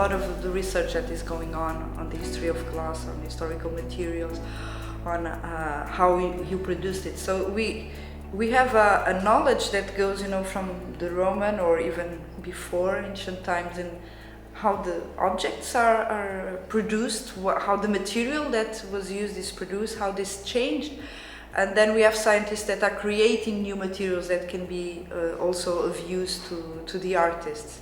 lot of the research that is going on the history of glass, on historical materials, on how you produced it. So we have a knowledge that goes, from the Roman or even before ancient times, in how the objects are produced, how the material that was used is produced, how this changed. And then we have scientists that are creating new materials that can be also of use to the artists.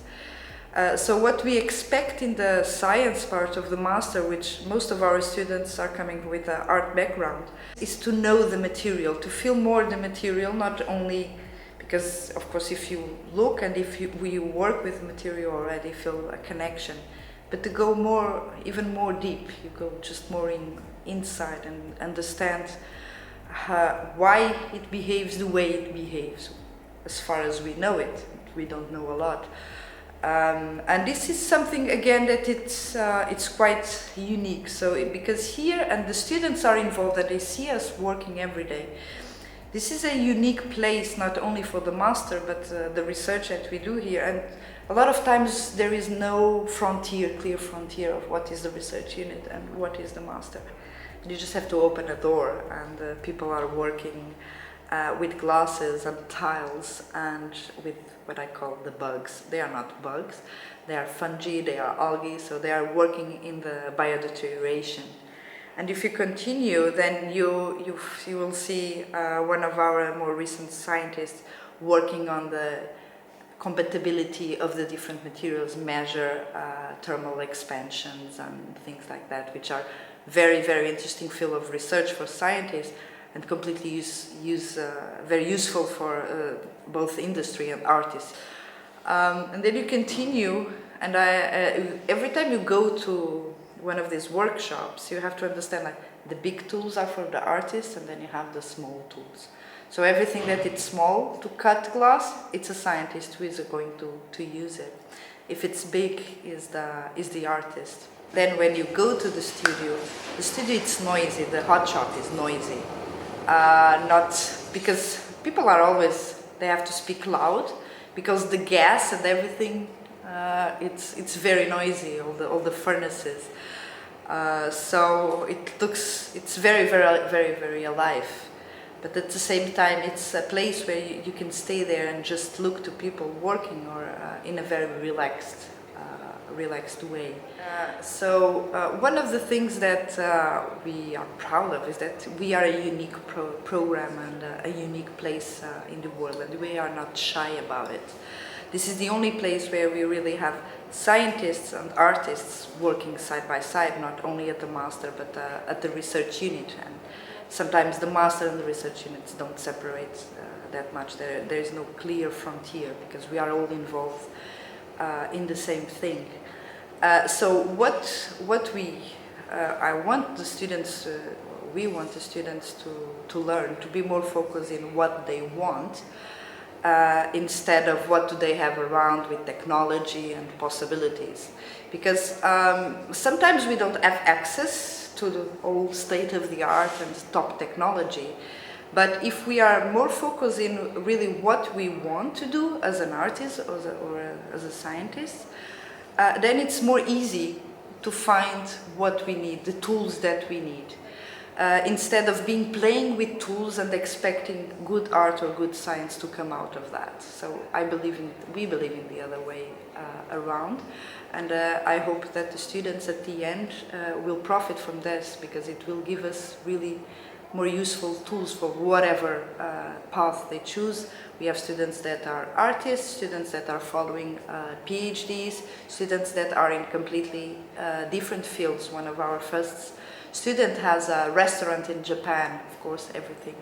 So what we expect in the science part of the master, which most of our students are coming with an art background, is to know the material, to feel more the material, not only because, of course, if you look and if we work with material already, feel a connection, but to go even more deep, you go just more inside and understand why it behaves the way it behaves, as far as we know it. We don't know a lot. And this is something, again, that it's quite unique. So because here, and the students are involved, that they see us working every day. This is a unique place, not only for the master, but the research that we do here. And a lot of times there is no clear frontier of what is the research unit and what is the master. You just have to open a door, and people are working with glasses and tiles and with what I call the bugs. They are not bugs, they are fungi, they are algae, so they are working in the biodeterioration. And if you continue, then you will see one of our more recent scientists working on the compatibility of the different materials, measure thermal expansions and things like that, which are very, very interesting field of research for scientists, and completely very useful for both industry and artists. And then you continue, and every time you go to one of these workshops, you have to understand, like, the big tools are for the artists, and then you have the small tools. So everything that it's small to cut glass, it's a scientist who is going to use it. If it's big, is the artist. Then when you go to the studio it's noisy, the hot shop is noisy. Not because people are always, they have to speak loud, because the gas and everything, it's very noisy, all the furnaces. So it's very, very, very, very alive. But at the same time, it's a place where you can stay there and just look to people working, or in a very relaxed way. So one of the things that we are proud of is that we are a unique program and a unique place in the world, and we are not shy about it. This is the only place where we really have scientists and artists working side by side, not only at the master but at the research unit. And sometimes the master and the research units don't separate that much. There is no clear frontier, because we are all involved in the same thing. So what I want the students, we want the students to learn, to be more focused in what they want, instead of what do they have around with technology and possibilities. Because sometimes we don't have access to the old state-of-the-art and top technology. But if we are more focused in really what we want to do as an artist or as a scientist, then it's more easy to find what we need, the tools that we need, instead of playing with tools and expecting good art or good science to come out of that. So we believe in the other way around, and I hope that the students at the end will profit from this, because it will give us really more useful tools for whatever path they choose. We have students that are artists, students that are following PhDs, students that are in completely different fields. One of our first students has a restaurant in Japan. Of course, everything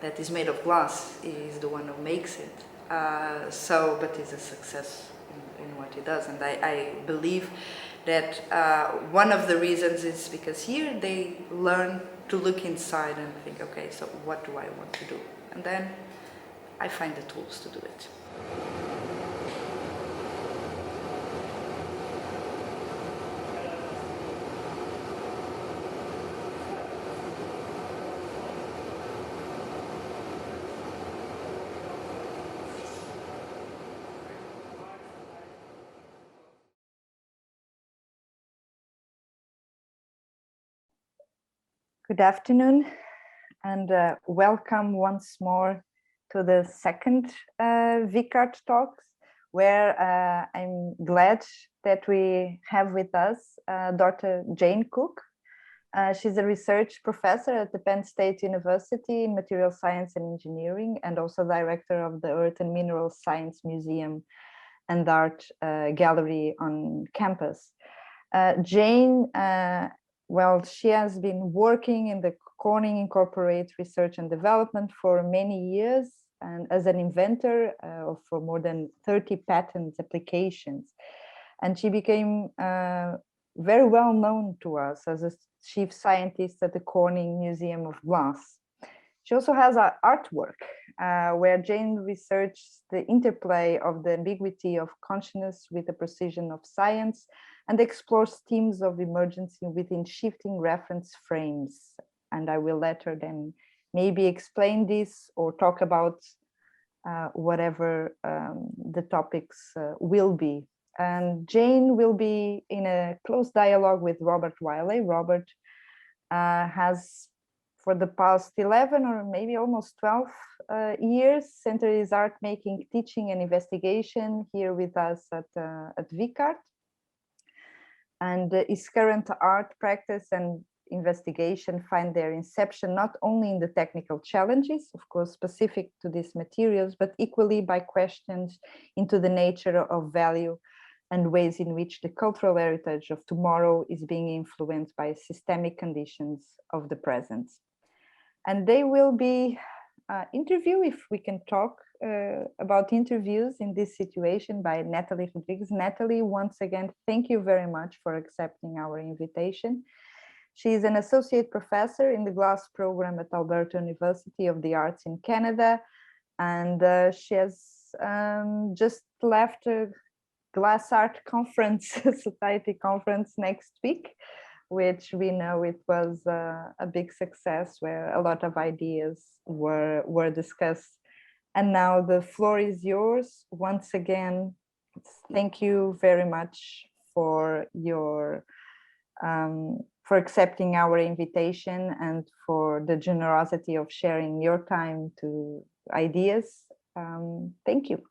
that is made of glass is the one who makes it. But he's a success in what he does. And I believe that one of the reasons is because here they learn to look inside and think, okay, so what do I want to do? And then I find the tools to do it. Good afternoon, and welcome once more to the second VICARTE Talks, where I'm glad that we have with us Dr. Jane Cook. She's a research professor at the Penn State University in Material Science and Engineering, and also director of the Earth and Mineral Science Museum and Art Gallery on campus. Jane, well, she has been working in the Corning Incorporate Research and Development for many years, and as an inventor for more than 30 patent applications. And she became very well known to us as a chief scientist at the Corning Museum of Glass. She also has an artwork where Jane researched the interplay of the ambiguity of consciousness with the precision of science, and explores themes of emergency within shifting reference frames. And I will let her then maybe explain this or talk about whatever the topics will be. And Jane will be in a close dialogue with Robert Wiley. Robert has, for the past 11 or maybe almost 12 years, centered his art making, teaching, and investigation here with us at VICARTE. And his current art practice and investigation find their inception not only in the technical challenges, of course, specific to these materials, but equally by questions into the nature of value and ways in which the cultural heritage of tomorrow is being influenced by systemic conditions of the present. And they will be interviewed, if we can talk about interviews in this situation, by Natali Rodrigues. Natali, once again, thank you very much for accepting our invitation. She is an associate professor in the glass program at Alberta University of the Arts in Canada, and she has just left a Glass Art Conference, Society Conference next week, which we know it was a big success, where a lot of ideas were discussed. And now the floor is yours. Once again, thank you very much for your for accepting our invitation and for the generosity of sharing your time to ideas. Thank you.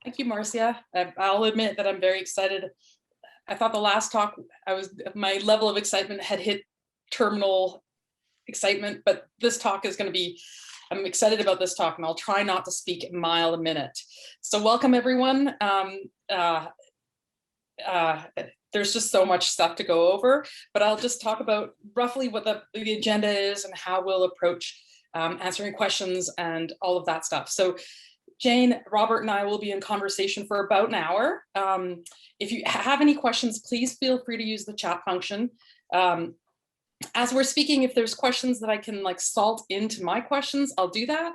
Thank you, Marcia. I'll admit that I'm very excited. I thought the last talk, my level of excitement had hit terminal excitement, but this talk is going to be, I'm excited about this talk, and I'll try not to speak a mile a minute. So welcome, everyone. There's just so much stuff to go over, but I'll just talk about roughly what the agenda is and how we'll approach answering questions and all of that stuff. So Jane, Robert, and I will be in conversation for about an hour. If you have any questions, please feel free to use the chat function. As we're speaking, if there's questions that I can like salt into my questions, I'll do that.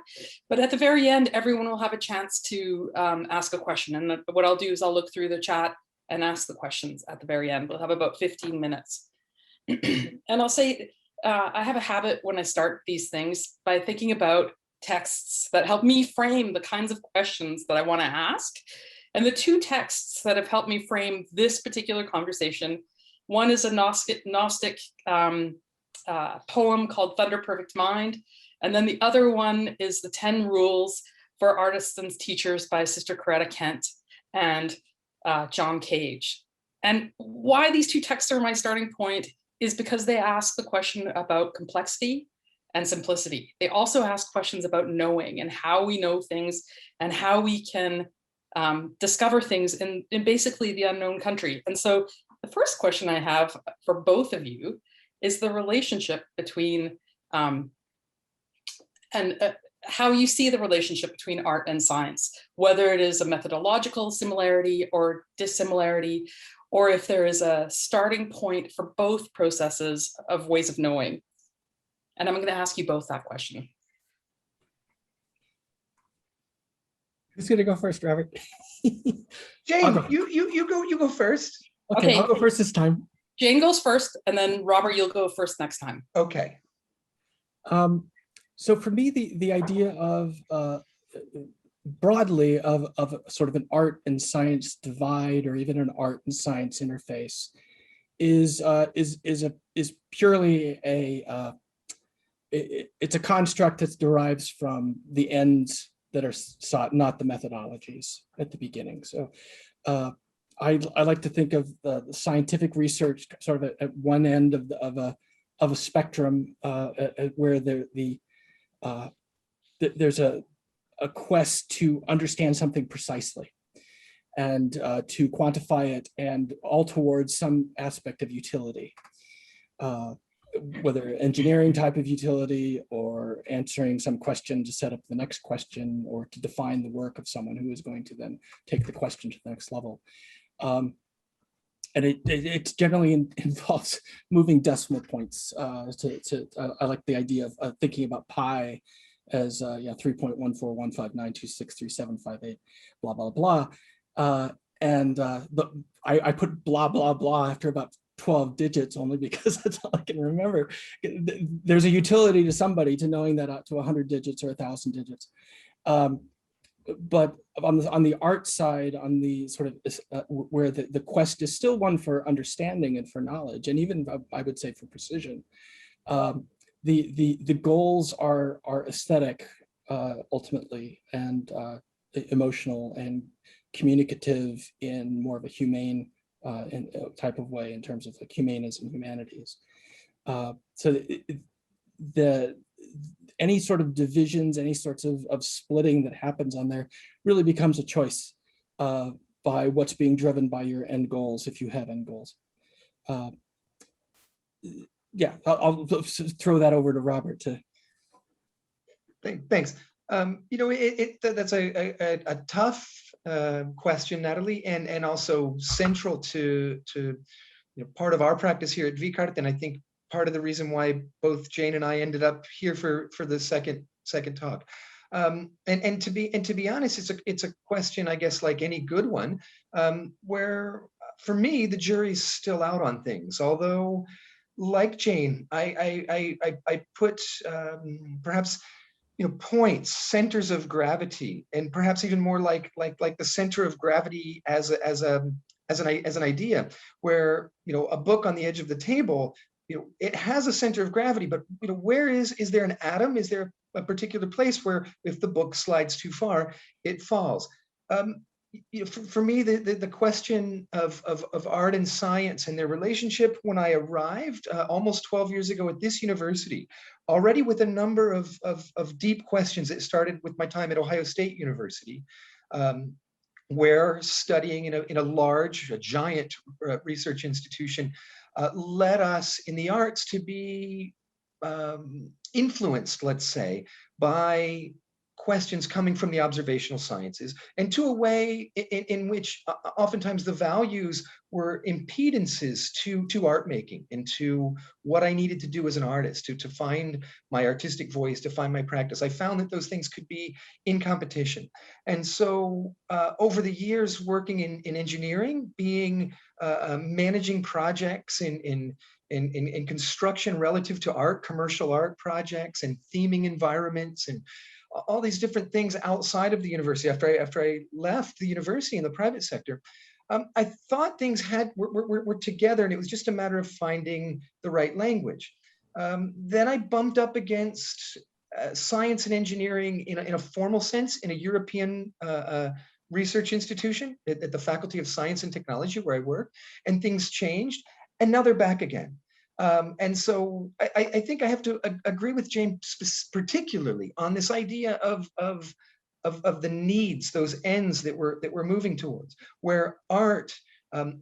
But at the very end, everyone will have a chance to ask a question. And what I'll do is I'll look through the chat and ask the questions at the very end. We'll have about 15 minutes. And I'll say, I have a habit when I start these things by thinking about texts that help me frame the kinds of questions that I want to ask. And the two texts that have helped me frame this particular conversation, one is a Gnostic poem called Thunder Perfect Mind. And then the other one is the 10 Rules for Artists and Teachers by Sister Coretta Kent and John Cage. And why these two texts are my starting point is because they ask the question about complexity and simplicity. They also ask questions about knowing and how we know things and how we can discover things in basically the unknown country. And so the first question I have for both of you is the relationship between how you see the relationship between art and science, whether it is a methodological similarity or dissimilarity, or if there is a starting point for both processes of ways of knowing. And I'm going to ask you both that question. Who's going to go first, Robert? Jane, you go first. Okay, I'll go first this time. Jane goes first, and then Robert, you'll go first next time. Okay. So for me, the idea of broadly of sort of an art and science divide, or even an art and science interface, is is purely it's a construct that derives from the ends that are sought, not the methodologies at the beginning. So I like to think of the scientific research sort of at one end of a spectrum where there's a quest to understand something precisely and to quantify it, and all towards some aspect of utility, whether engineering type of utility or answering some question to set up the next question or to define the work of someone who is going to then take the question to the next level. And it generally involves moving decimal points. I like the idea of thinking about pi as 3.14159263758, blah, blah, blah. I put blah, blah, blah after about 12 digits only because that's all I can remember. There's a utility to somebody to knowing that up to 100 digits or 1,000 digits. But on the art side, on the sort of where the quest is still one for understanding and for knowledge, and even I would say for precision, the goals are aesthetic ultimately, and emotional and communicative in more of a humane type of way in terms of like humanism, humanities. So any sort of divisions, any sorts of splitting that happens on there really becomes a choice by what's being driven by your end goals, if you have end goals. Yeah, I'll throw that over to Robert to. Thanks. That's a tough question, Natali, and also central to part of our practice here at VICARTE, and I think part of the reason why both Jane and I ended up here for the second talk. And to be honest, it's a question, I guess, like any good one, where for me the jury's still out on things. Although, like Jane, I put perhaps points, centers of gravity, and perhaps even more like the center of gravity as an idea, where a book on the edge of the table, it has a center of gravity, but where is there an atom? Is there a particular place where if the book slides too far, it falls? For me, the question of art and science and their relationship, when I arrived almost 12 years ago at this university, already with a number of deep questions. It started with my time at Ohio State University, where studying in a giant research institution led us in the arts to be influenced, let's say, by questions coming from the observational sciences, and to a way in which oftentimes the values were impedances to art making and to what I needed to do as an artist, to find my artistic voice, to find my practice. I found that those things could be in competition. And so over the years working in engineering, managing projects in construction relative to art, commercial art projects and theming environments and all these different things outside of the university. After I left the university in the private sector, I thought things were together, and it was just a matter of finding the right language. Then I bumped up against science and engineering in a formal sense in a European research institution at the Faculty of Science and Technology where I work, and things changed, and now they're back again. And so I think I have to agree with Jane particularly on this idea of the needs, those ends that we're moving towards, where art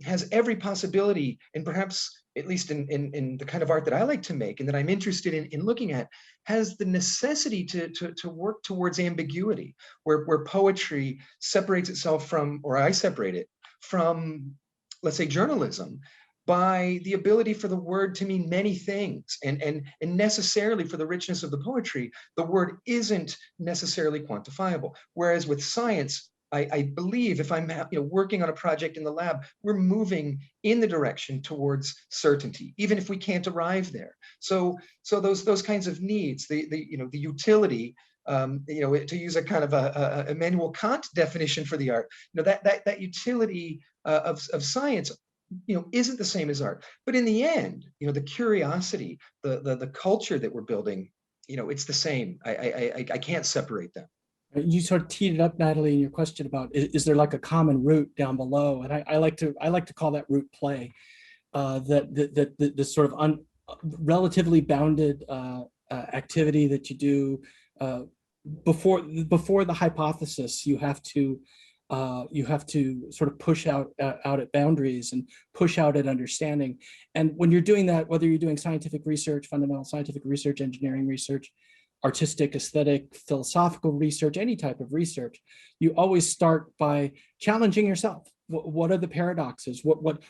has every possibility, and perhaps at least in the kind of art that I like to make and that I'm interested in looking at, has the necessity to work towards ambiguity, where poetry separates itself from, or I separate it from, let's say, journalism, by the ability for the word to mean many things, and necessarily for the richness of the poetry, the word isn't necessarily quantifiable. Whereas with science, I believe if I'm working on a project in the lab, we're moving in the direction towards certainty, even if we can't arrive there. So those kinds of needs, the utility, to use a kind of a Immanuel Kant definition for the art, that utility of science isn't the same as art. But in the end, the curiosity, the culture that we're building, it's the same. I can't separate them. You sort of teed it up, Natali, in your question about is there like a common root down below, and I like to call that root play, that sort of relatively bounded activity that you do before the hypothesis. You have to sort of push out at boundaries and push out at understanding. And when you're doing that, whether you're doing scientific research, fundamental scientific research, engineering research, artistic, aesthetic, philosophical research, any type of research, you always start by challenging yourself. What are the paradoxes?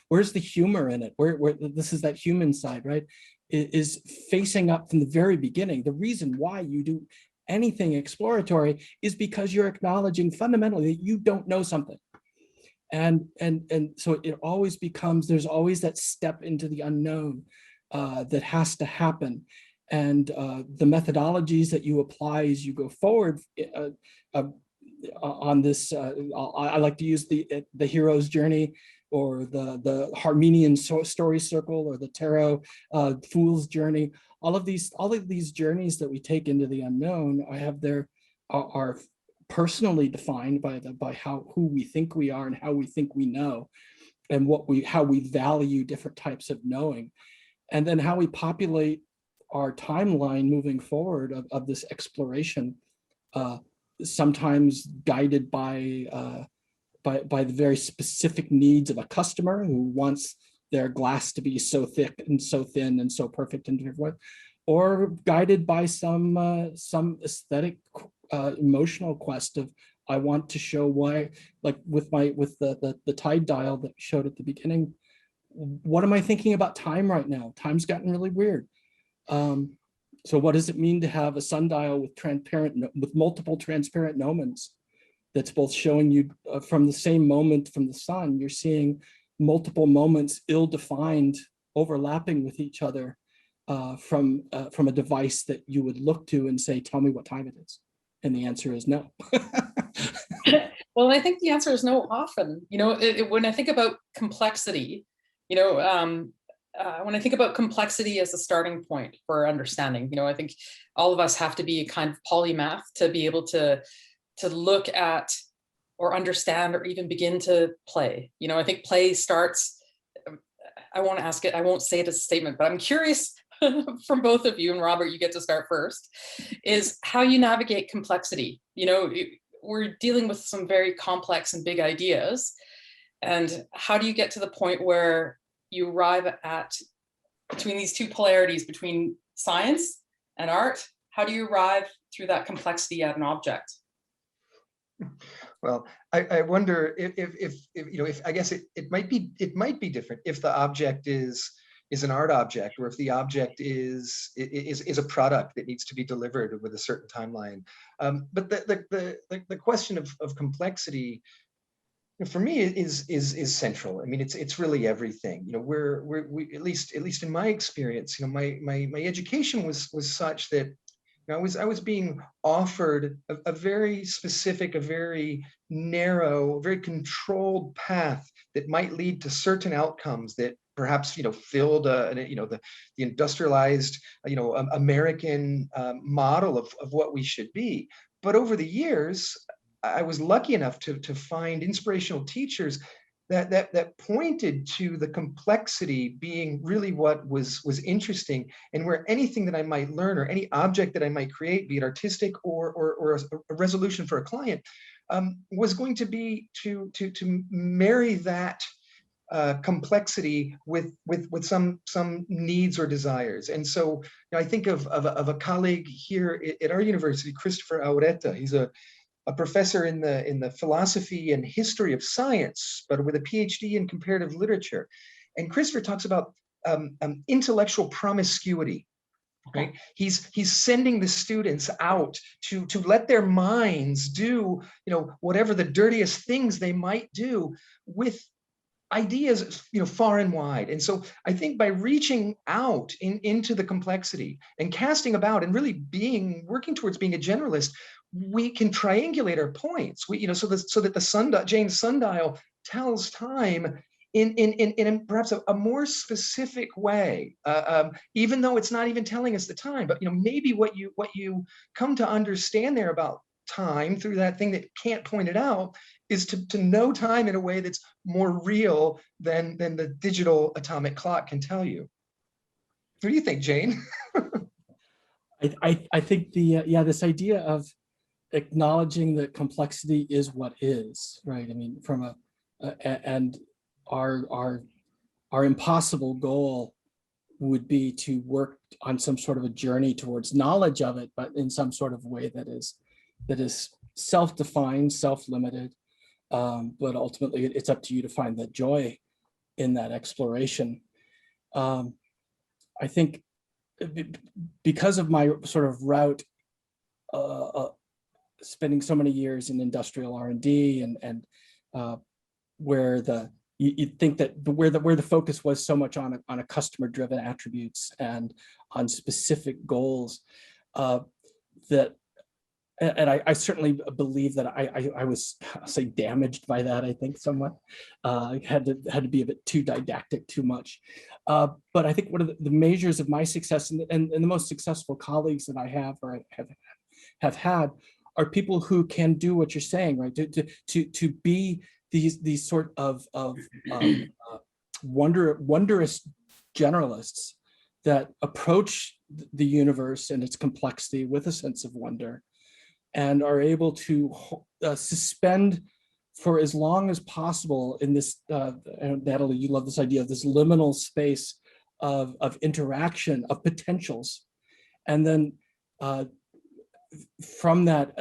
Where's the humor in it? Where this is that human side, right? Is facing up from the very beginning. The reason why you do anything exploratory is because you're acknowledging fundamentally that you don't know something. And so it always becomes, there's always that step into the unknown that has to happen. And the methodologies that you apply as you go forward on this, I like to use the hero's journey, or the Harmonian story circle, or the tarot fool's journey. All of these journeys that we take into the unknown are personally defined by who we think we are and how we think we know, and how we value different types of knowing, and then how we populate our timeline moving forward of this exploration, sometimes guided by the very specific needs of a customer who wants their glass to be so thick and so thin and so perfect and different, or guided by some aesthetic, emotional quest of, I want to show why, like with the tide dial that we showed at the beginning. What am I thinking about time right now? Time's gotten really weird. So what does it mean to have a sundial with multiple transparent gnomons that's both showing you from the same moment from the sun? You're seeing multiple moments ill-defined, overlapping with each other from a device that you would look to and say, tell me what time it is. And the answer is no. Well, I think the answer is no often. When I think about complexity, when I think about complexity as a starting point for understanding, I think all of us have to be a kind of polymath to be able to look at or understand or even begin to play. I think play starts, I won't say it as a statement, but I'm curious from both of you, and Robert, you get to start first, is how you navigate complexity. We're dealing with some very complex and big ideas. And how do you get to the point where you arrive at, between these two polarities, between science and art, how do you arrive through that complexity at an object? Well, I wonder if I guess it might be different if the object is an art object, or if the object is a product that needs to be delivered with a certain timeline. But the question of complexity, for me, is central. I mean, it's really everything. We at least in my experience, my education was such that I was being offered a very specific, a very narrow, very controlled path that might lead to certain outcomes that perhaps filled the industrialized American model of what we should be. But over the years, I was lucky enough to find inspirational teachers that pointed to the complexity being really what was interesting, and where anything that I might learn, or any object that I might create, be it artistic or a resolution for a client, was going to be to marry that complexity with some needs or desires. And so I think of a colleague here at our university, Christopher Aureta. He's a professor in the philosophy and history of science, but with a PhD in comparative literature. And Christopher talks about intellectual promiscuity. Right? He's sending the students out to let their minds do whatever the dirtiest things they might do with ideas far and wide. And so I think by reaching out into the complexity and casting about and really working towards being a generalist, we can triangulate our points. So that the Jane's sundial tells time in perhaps a more specific way, even though it's not even telling us the time. But maybe what you come to understand there about time through that thing that can't point it out is to know time in a way that's more real than the digital atomic clock can tell you. What do you think, Jane? I think this idea of acknowledging that complexity is what is, right? I mean, from and our impossible goal would be to work on some sort of a journey towards knowledge of it, but in some sort of way that is self-defined, self-limited. But ultimately, it's up to you to find that joy in that exploration. I think because of my sort of route, spending so many years in industrial R&D and where you'd think that where the focus was so much on a customer-driven attributes and on specific goals, I certainly believe that I was, I'll say, damaged by that. I think somewhat had to be a bit too didactic, too much. But I think one of the measures of my success and the most successful colleagues that I have or have had are people who can do what you're saying, right? To be these sort of wondrous generalists that approach the universe and its complexity with a sense of wonder, and are able to suspend for as long as possible in this, Natali, you love this idea of this liminal space of interaction, of potentials. And then from that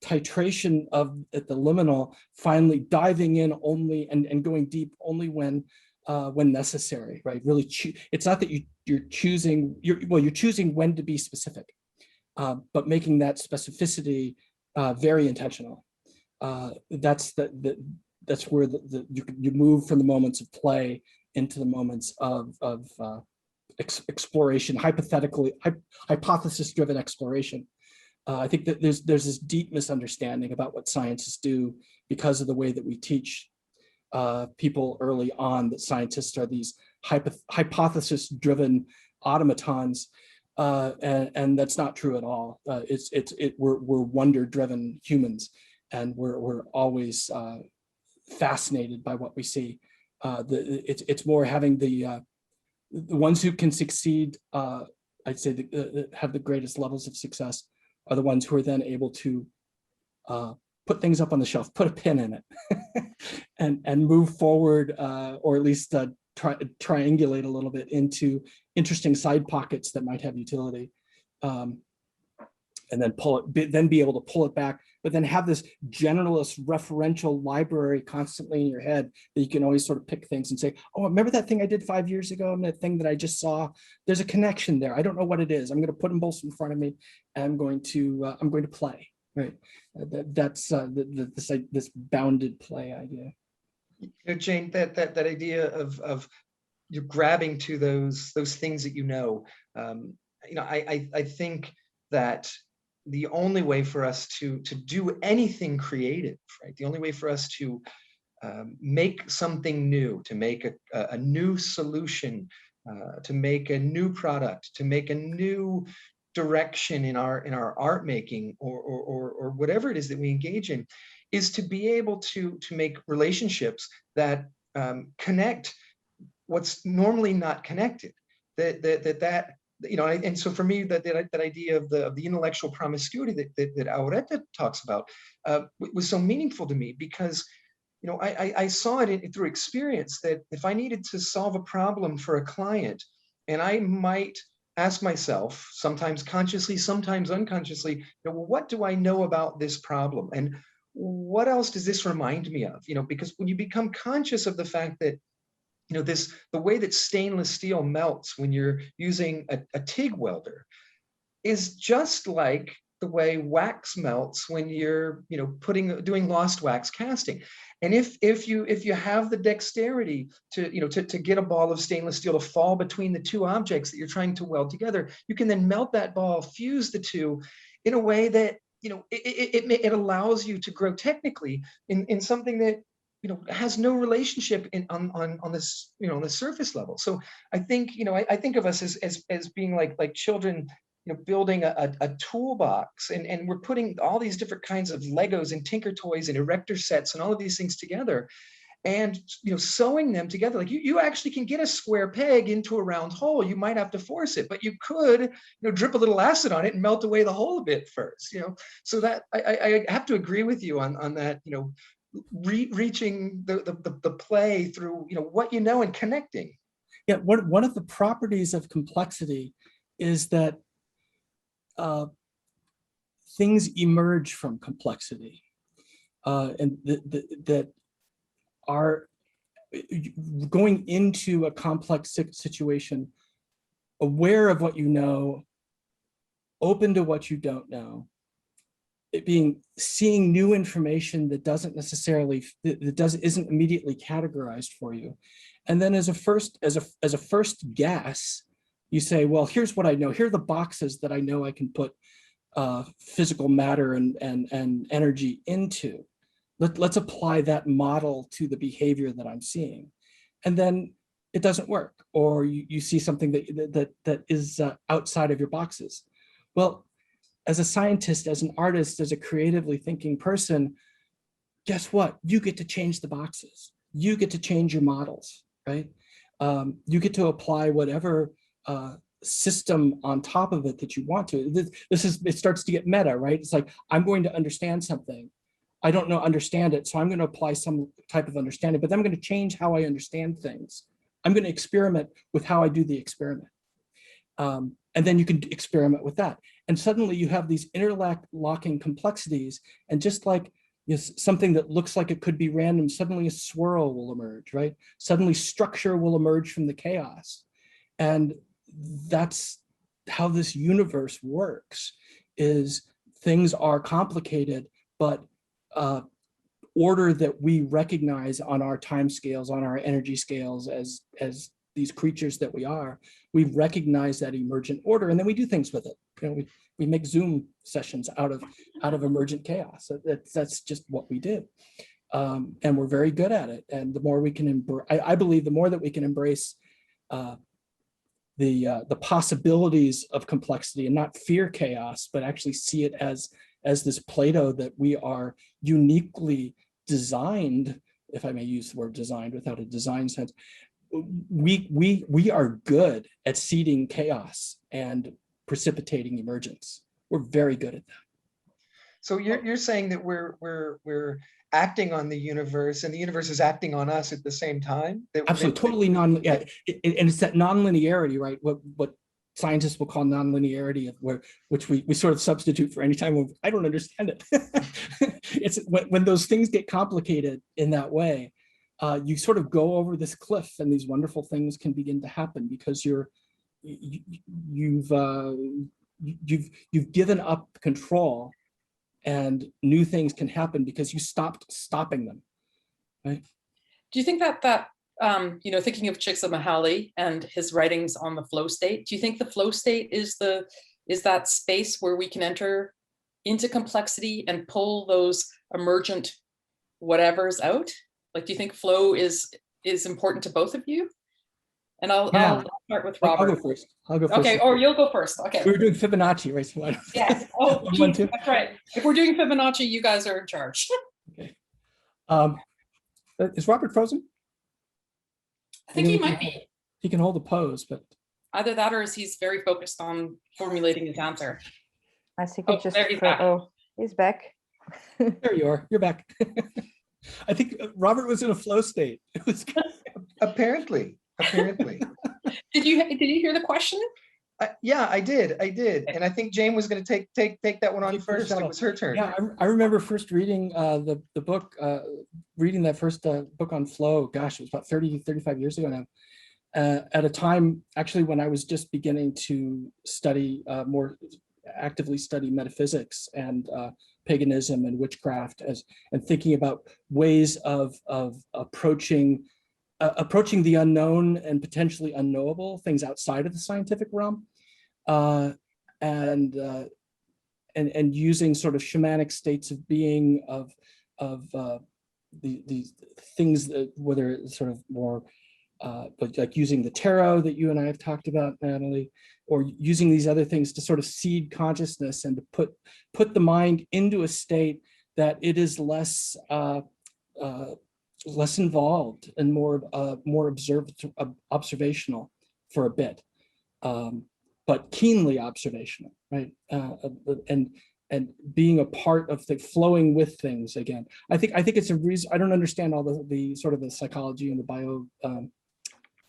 titration at the liminal, finally diving in only and going deep only when necessary, right? Really, it's not that you're choosing, you're choosing when to be specific. But making that specificity very intentional. That's where you move from the moments of play into the moments of exploration, hypothesis-driven exploration. I think that there's this deep misunderstanding about what scientists do because of the way that we teach people early on that scientists are these hypothesis-driven automatons. And that's not true at all. We're wonder-driven humans, and we're always fascinated by what we see. It's more having the ones who can succeed. I'd say have the greatest levels of success are the ones who are then able to put things up on the shelf, put a pin in it, and move forward, or at least triangulate a little bit into interesting side pockets that might have utility, and then be able to pull it back, but then have this generalist referential library constantly in your head that you can always sort of pick things and say, oh, remember that thing I did 5 years ago and that thing that I just saw? There's a connection there. I don't know what it is. I'm going to put them both in front of me, and I'm going to play. Right. That's this bounded play idea. Jane, that idea of you're grabbing to those things that I think that the only way for us to do anything creative, right? The only way for us to make something new, to make a new solution, to make a new product, to make a new direction in our art making or whatever it is that we engage in, is to be able to make relationships that connect what's normally not connected. And so for me, that idea of the intellectual promiscuity that Aureta talks about was so meaningful to me, because I saw it through experience, that if I needed to solve a problem for a client, and I might ask myself, sometimes consciously, sometimes unconsciously, well, what do I know about this problem, and what else does this remind me of? Because when you become conscious of the fact that the way that stainless steel melts when you're using a TIG welder is just like the way wax melts when you're doing lost wax casting. And if you have the dexterity to get a ball of stainless steel to fall between the two objects that you're trying to weld together, you can then melt that ball, fuse the two in a way that it allows you to grow technically in something that has no relationship on this, on the surface level. So I think, I think of us as being like children, building a toolbox, and we're putting all these different kinds of Legos and Tinker Toys and erector sets and all of these things together, and sewing them together. Like you actually can get a square peg into a round hole. You might have to force it, but you could drip a little acid on it and melt away the hole a bit first. So that I have to agree with you on that. Reaching the play through what and connecting. Yeah, one of the properties of complexity is that things emerge from complexity, and that are going into a complex situation, aware of what you know, open to what you don't know, seeing new information that isn't immediately categorized for you, and then as a first guess, you say, well, here's what I know. Here are the boxes that I know I can put physical matter and energy into. Let's apply that model to the behavior that I'm seeing, and then it doesn't work, or you see something that is outside of your boxes. Well, as a scientist, as an artist, as a creatively thinking person, guess what? You get to change the boxes. You get to change your models, right? You get to apply whatever system on top of it that you want to. It starts to get meta, right? It's like, I'm going to understand something. I don't understand it, so I'm going to apply some type of understanding, but then I'm going to change how I understand things. I'm going to experiment with how I do the experiment. And then you can experiment with that. And suddenly you have these interlocking complexities, and just like something that looks like it could be random, suddenly a swirl will emerge, right? Suddenly structure will emerge from the chaos. And that's how this universe works, is things are complicated, but order that we recognize on our time scales, on our energy scales, as these creatures that we are, we recognize that emergent order, and then we do things with it. We make Zoom sessions out of emergent chaos. That's just what we do, and we're very good at it. And the more we can embrace, I believe, the more that we can embrace the possibilities of complexity and not fear chaos, but actually see it as this Play-Doh that we are uniquely designed, if I may use the word designed without a design sense. We are good at seeding chaos and precipitating emergence. We're very good at that. So you're saying that we're acting on the universe, and the universe is acting on us at the same time? Absolutely, totally and it's that non-linearity, right? What scientists will call non-linearity, which we sort of substitute for any time I don't understand it. It's when those things get complicated in that way, you sort of go over this cliff, and these wonderful things can begin to happen because you've given up control, and new things can happen because you stopped stopping them, right? Do you think that thinking of Csikszentmihalyi and his writings on the flow state, do you think the flow state is that space where we can enter into complexity and pull those emergent whatevers out? Like, do you think flow is important to both of you? And I'll start with Robert. I'll go first. Okay, or you'll go first. Okay. We were doing Fibonacci, right? So yes. Oh, geez, that's right. If we're doing Fibonacci, you guys are in charge. Okay. Is Robert frozen? I think he might be. He can hold a pose, but either that, or is he's very focused on formulating his answer. I think it's just he's back. There you are. You're back. I think Robert was in a flow state. It was apparently. Did you hear the question? Yeah, I did, and I think Jane was going to take that one on first. It was her turn. Yeah, I remember first reading the book, reading that first book on flow. Gosh, it was about 35 years ago now. At a time, actually, when I was just beginning to study more actively study metaphysics and paganism and witchcraft, and thinking about ways of approaching the unknown and potentially unknowable, things outside of the scientific realm, and using sort of shamanic states of being, of these things that, whether it's sort of more like using the tarot that you and I have talked about, Natali, or using these other things to sort of seed consciousness and to put the mind into a state that it is less involved and more observational for a bit, but keenly observational, right? And being a part of the flowing with things again. I think it's a reason. I don't understand all the sort of the psychology and the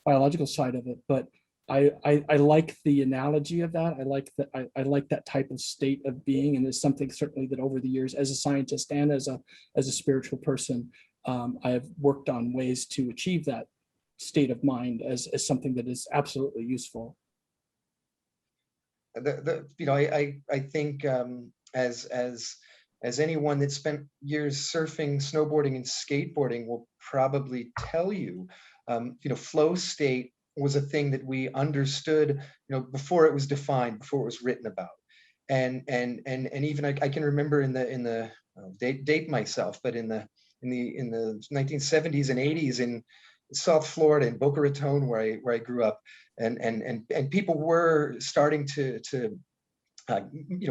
biological side of it, but I like the analogy of that. I like that type of state of being, and it's something certainly that over the years, as a scientist and as a spiritual person, I have worked on ways to achieve that state of mind as something that is absolutely useful. I think as anyone that spent years surfing, snowboarding, and skateboarding will probably tell you, flow state was a thing that we understood, before it was defined, before it was written about, and even I can remember in the date myself, but in the 1970s and 80s in South Florida, in Boca Raton, where I grew up, and people were starting to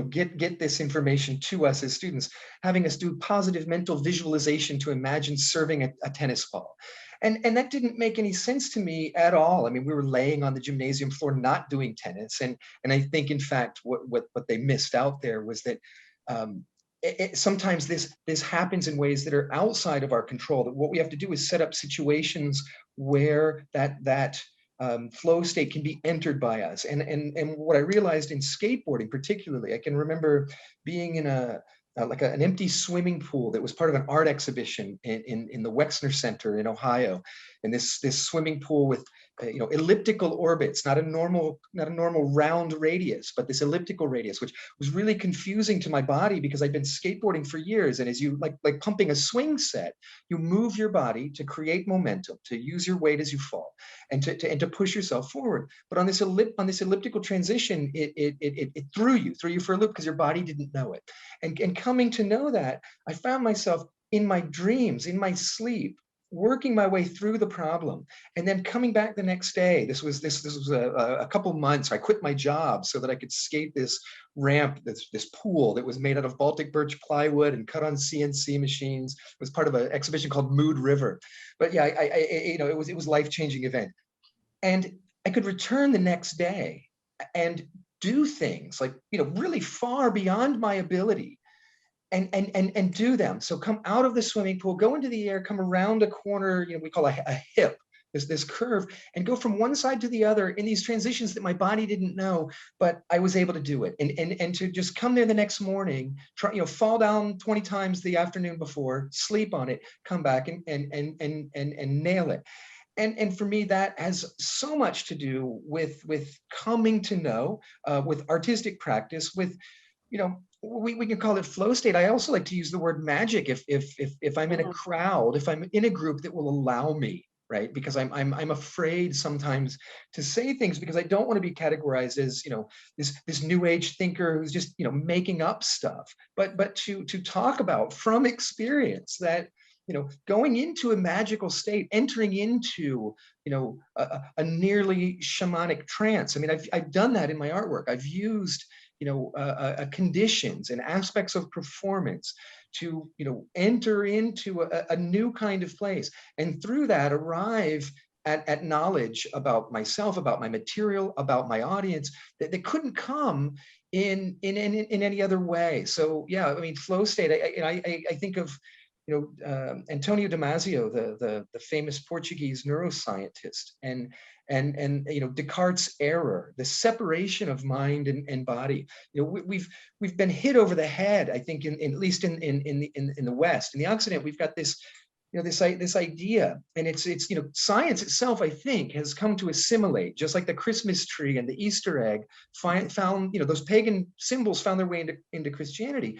get this information to us as students, having us do positive mental visualization to imagine serving a tennis ball. And that didn't make any sense to me at all. I mean, we were laying on the gymnasium floor, not doing tennis. And I think, in fact, what they missed out there was that sometimes this happens in ways that are outside of our control, that what we have to do is set up situations where that flow state can be entered by us. And what I realized in skateboarding particularly, I can remember being in an empty swimming pool that was part of an art exhibition in the Wexner Center in Ohio, and this swimming pool with elliptical orbits, not a normal round radius, but this elliptical radius, which was really confusing to my body because I'd been skateboarding for years. And as you like pumping a swing set, you move your body to create momentum, to use your weight as you fall, and to push yourself forward. But on this elliptical transition, it threw you for a loop because your body didn't know it. And coming to know that, I found myself in my dreams, in my sleep, working my way through the problem, and then coming back the next day. This was a couple months. I quit my job so that I could skate this ramp, this pool that was made out of Baltic birch plywood and cut on CNC machines. It was part of an exhibition called Mood River. But yeah, it was a life-changing event, and I could return the next day and do things like really far beyond my ability. And do them. So come out of the swimming pool, go into the air, come around a corner, we call a hip, this curve, and go from one side to the other in these transitions that my body didn't know, but I was able to do it. And to just come there the next morning, try, fall down 20 times the afternoon before, sleep on it, come back and nail it. And for me, that has so much to do with coming to know, with artistic practice, with, we can call it flow state. I also like to use the word magic if I'm in a crowd, if I'm in a group that will allow me, right? Because I'm afraid sometimes to say things because I don't want to be categorized as this new age thinker who's just making up stuff. But to talk about from experience that going into a magical state, entering into a nearly shamanic trance. I mean, I've done that in my artwork. I've used conditions and aspects of performance to enter into a new kind of place, and through that arrive at knowledge about myself, about my material, about my audience that couldn't come in any other way. So yeah, I mean, flow state. I think of Antonio Damasio, the famous Portuguese neuroscientist, and Descartes' error, the separation of mind and body. We've been hit over the head, I think, at least in the West. In the Occident, we've got this this idea, and it's science itself, I think, has come to assimilate, just like the Christmas tree and the Easter egg found those pagan symbols found their way into Christianity.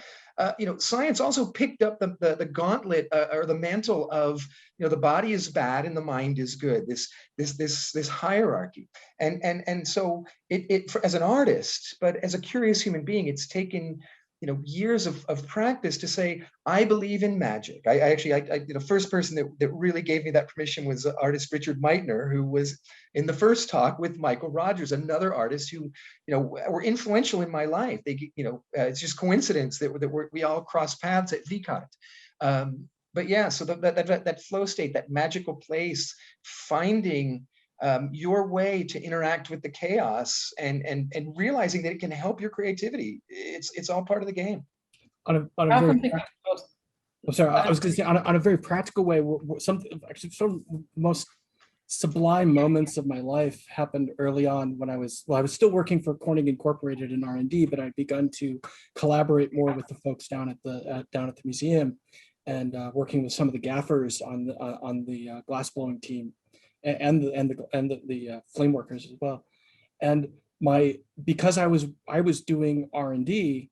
Science also picked up the gauntlet or the mantle of the body is bad and the mind is good. This hierarchy, and so it as an artist, but as a curious human being, it's taken years of practice to say, I believe in magic. I actually, the first person that really gave me that permission was artist Richard Meitner, who was in the first talk with Michael Rogers, another artist who, were influential in my life. They, it's just coincidence that we all crossed paths at VICARTE. But yeah, so that flow state, that magical place, finding your way to interact with the chaos and realizing that it can help your creativity. It's all part of the game. On a very I'm sorry, I was going to say on a very practical way, some of the most sublime moments of my life happened early on when I was still working for Corning Incorporated in R&D, but I'd begun to collaborate more with the folks down at the museum, and working with some of the gaffers on the glass blowing team, and the flame workers as well. And because I was doing R&D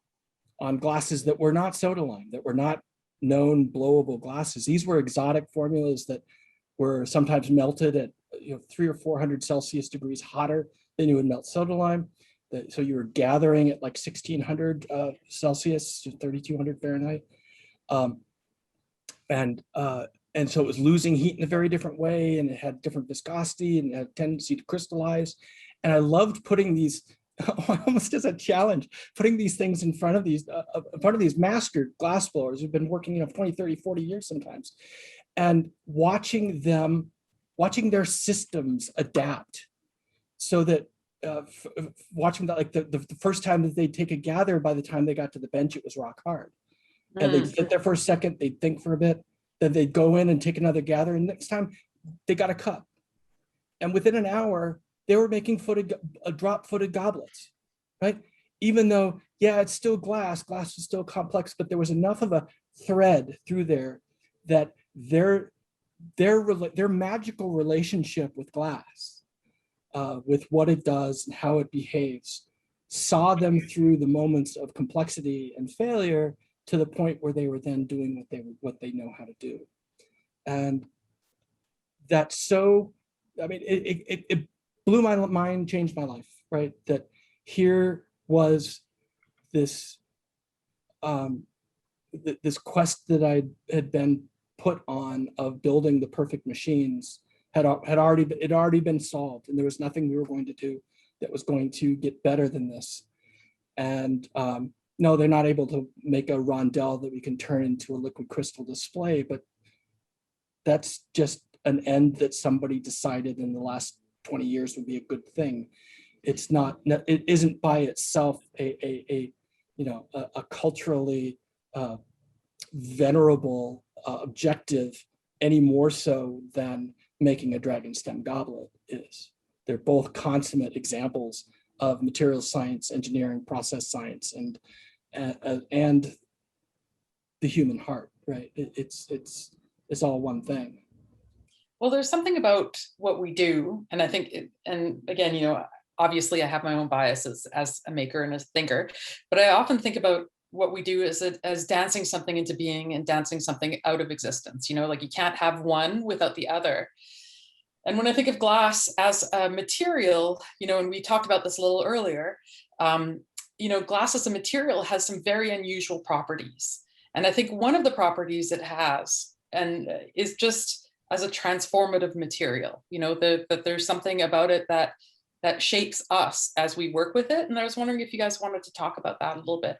on glasses that were not soda lime, that were not known blowable glasses. These were exotic formulas that were sometimes melted at 300 or 400 Celsius degrees hotter than you would melt soda lime. So you were gathering at like 1600 Celsius to 3200 Fahrenheit. And so it was losing heat in a very different way, and it had different viscosity and had a tendency to crystallize. And I loved putting these, almost as a challenge, putting these things in front of these master glass blowers who've been working 20, 30, 40 years sometimes, and watching their systems adapt, so that watching that, like the first time that they'd take a gather, by the time they got to the bench, it was rock hard. And they'd sit there for a second, they'd think for a bit, then they'd go in and take another gather, and next time they got a cup. And within an hour, they were making drop-footed goblets, right? Even though, yeah, it's still glass is still complex, but there was enough of a thread through there that their magical relationship with glass, with what it does and how it behaves, saw them through the moments of complexity and failure to the point where they were then doing what they know how to do. And that's so, I mean, it blew my mind, changed my life, right? That here was this this quest that I had been put on of building the perfect machines had already been solved, and there was nothing we were going to do that was going to get better than this. And no, they're not able to make a rondelle that we can turn into a liquid crystal display, but that's just an end that somebody decided in the last 20 years would be a good thing. It's not, it isn't by itself a culturally venerable objective, any more so than making a dragon stem goblet is. They're both consummate examples of material science, engineering, process science, and the human heart, right? It's all one thing. Well, there's something about what we do, and I think, and again, obviously I have my own biases as a maker and a thinker, but I often think about what we do as dancing something into being and dancing something out of existence. Like you can't have one without the other. And when I think of glass as a material, and we talked about this a little earlier, glass as a material has some very unusual properties. And I think one of the properties it has and is just as a transformative material, that there's something about it that shapes us as we work with it. And I was wondering if you guys wanted to talk about that a little bit.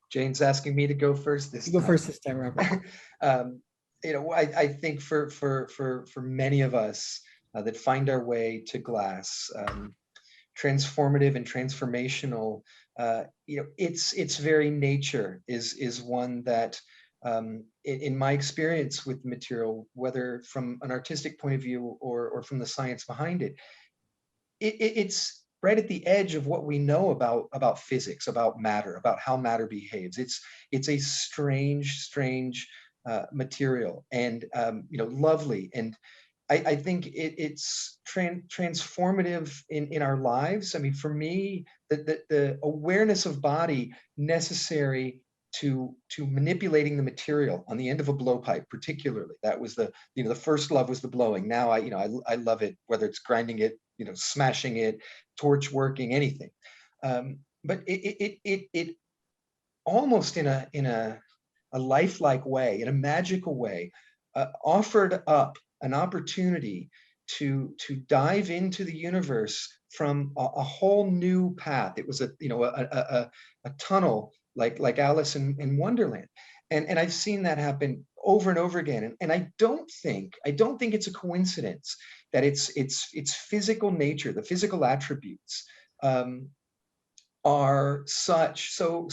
Jane's asking me to go first this time. You go first this time, Robert. I think for many of us that find our way to glass, transformative and transformational, its very nature is one that, in my experience with material, whether from an artistic point of view or from the science behind it, it's right at the edge of what we know about physics, about matter, about how matter behaves. It's a strange material, and lovely, and I think it's transformative in our lives. I mean, for me, the awareness of body necessary to manipulating the material on the end of a blowpipe, particularly, that was the first love was the blowing. Now I love it, whether it's grinding it, smashing it, torch working, anything. But it almost in a lifelike way, in a magical way, offered up an opportunity to dive into the universe from a whole new path. It was a tunnel like Alice in Wonderland, and I've seen that happen over and over again. And I don't think it's a coincidence that its physical nature, the physical attributes, are so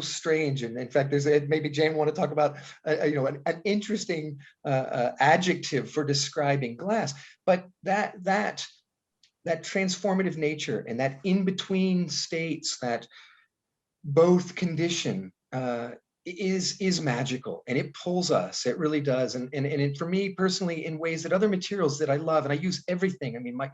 strange. And in fact, there's maybe Jane want to talk about an interesting adjective for describing glass, but that transformative nature and that in between states, that both condition, is magical, and it pulls us. It really does. And for me personally, in ways that other materials that I love, and I use everything. I mean, my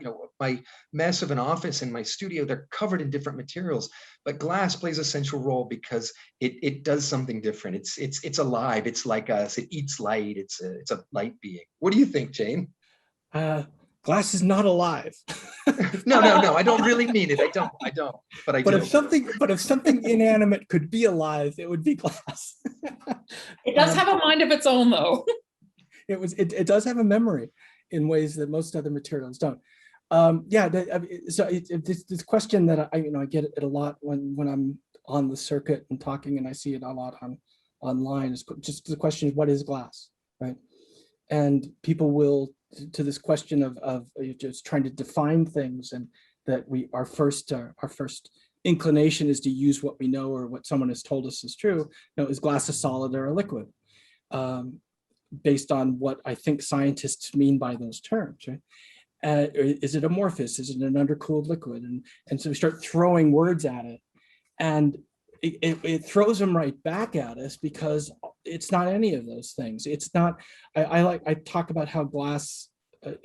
mess of an office and my studio, they're covered in different materials, but glass plays a central role because it does something different. It's alive. It's like us. It eats light. It's a light being. What do you think, Jane? Glass is not alive. No, I don't really mean it. I don't, but I do. If something inanimate could be alive, it would be glass. It does have a mind of its own, though. It does have a memory in ways that most other materials don't. This question that I get it a lot when I'm on the circuit and talking, and I see it a lot online, is just the question of what is glass, right? And people will, to this question of just trying to define things, and that our first inclination is to use what we know or what someone has told us is true. Is glass a solid or a liquid? Based on what I think scientists mean by those terms, right? Is it amorphous? Is it an undercooled liquid? And so we start throwing words at it, and it throws them right back at us, because it's not any of those things. It's not. I talk about how glass,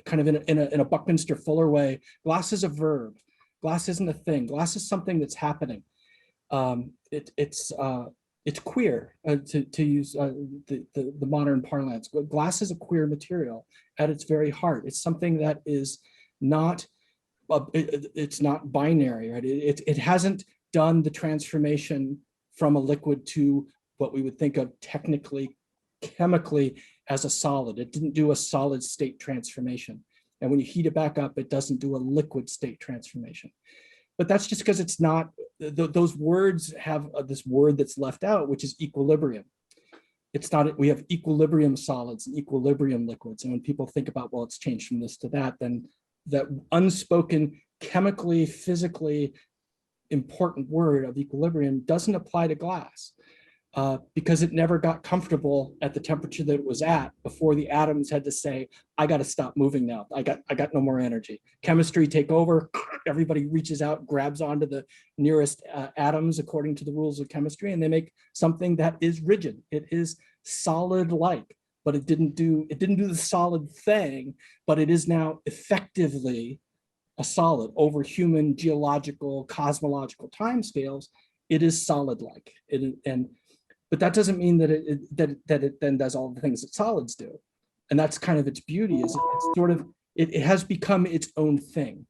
kind of in a Buckminster Fuller way, glass is a verb. Glass isn't a thing. Glass is something that's happening. It's queer, to use the modern parlance. Glass is a queer material at its very heart. It's something that is not. It's not binary, right? It hasn't done the transformation from a liquid to what we would think of technically, chemically, as a solid. It didn't do a solid state transformation. And when you heat it back up, it doesn't do a liquid state transformation. But that's just because it's not, those words have this word that's left out, which is equilibrium. It's not, we have equilibrium solids and equilibrium liquids. And when people think about, well, it's changed from this to that, then that unspoken, chemically, physically important word of equilibrium doesn't apply to glass. Because it never got comfortable at the temperature that it was at before the atoms had to say, I got to stop moving now. I got no more energy. Chemistry take over. Everybody reaches out, grabs onto the nearest atoms according to the rules of chemistry, and they make something that is rigid. It is solid-like, but it didn't do the solid thing, but it is now effectively a solid over human geological, cosmological timescales. It is solid-like. But that doesn't mean that it then does all the things that solids do. And that's kind of its beauty, is it's sort of, it has become its own thing.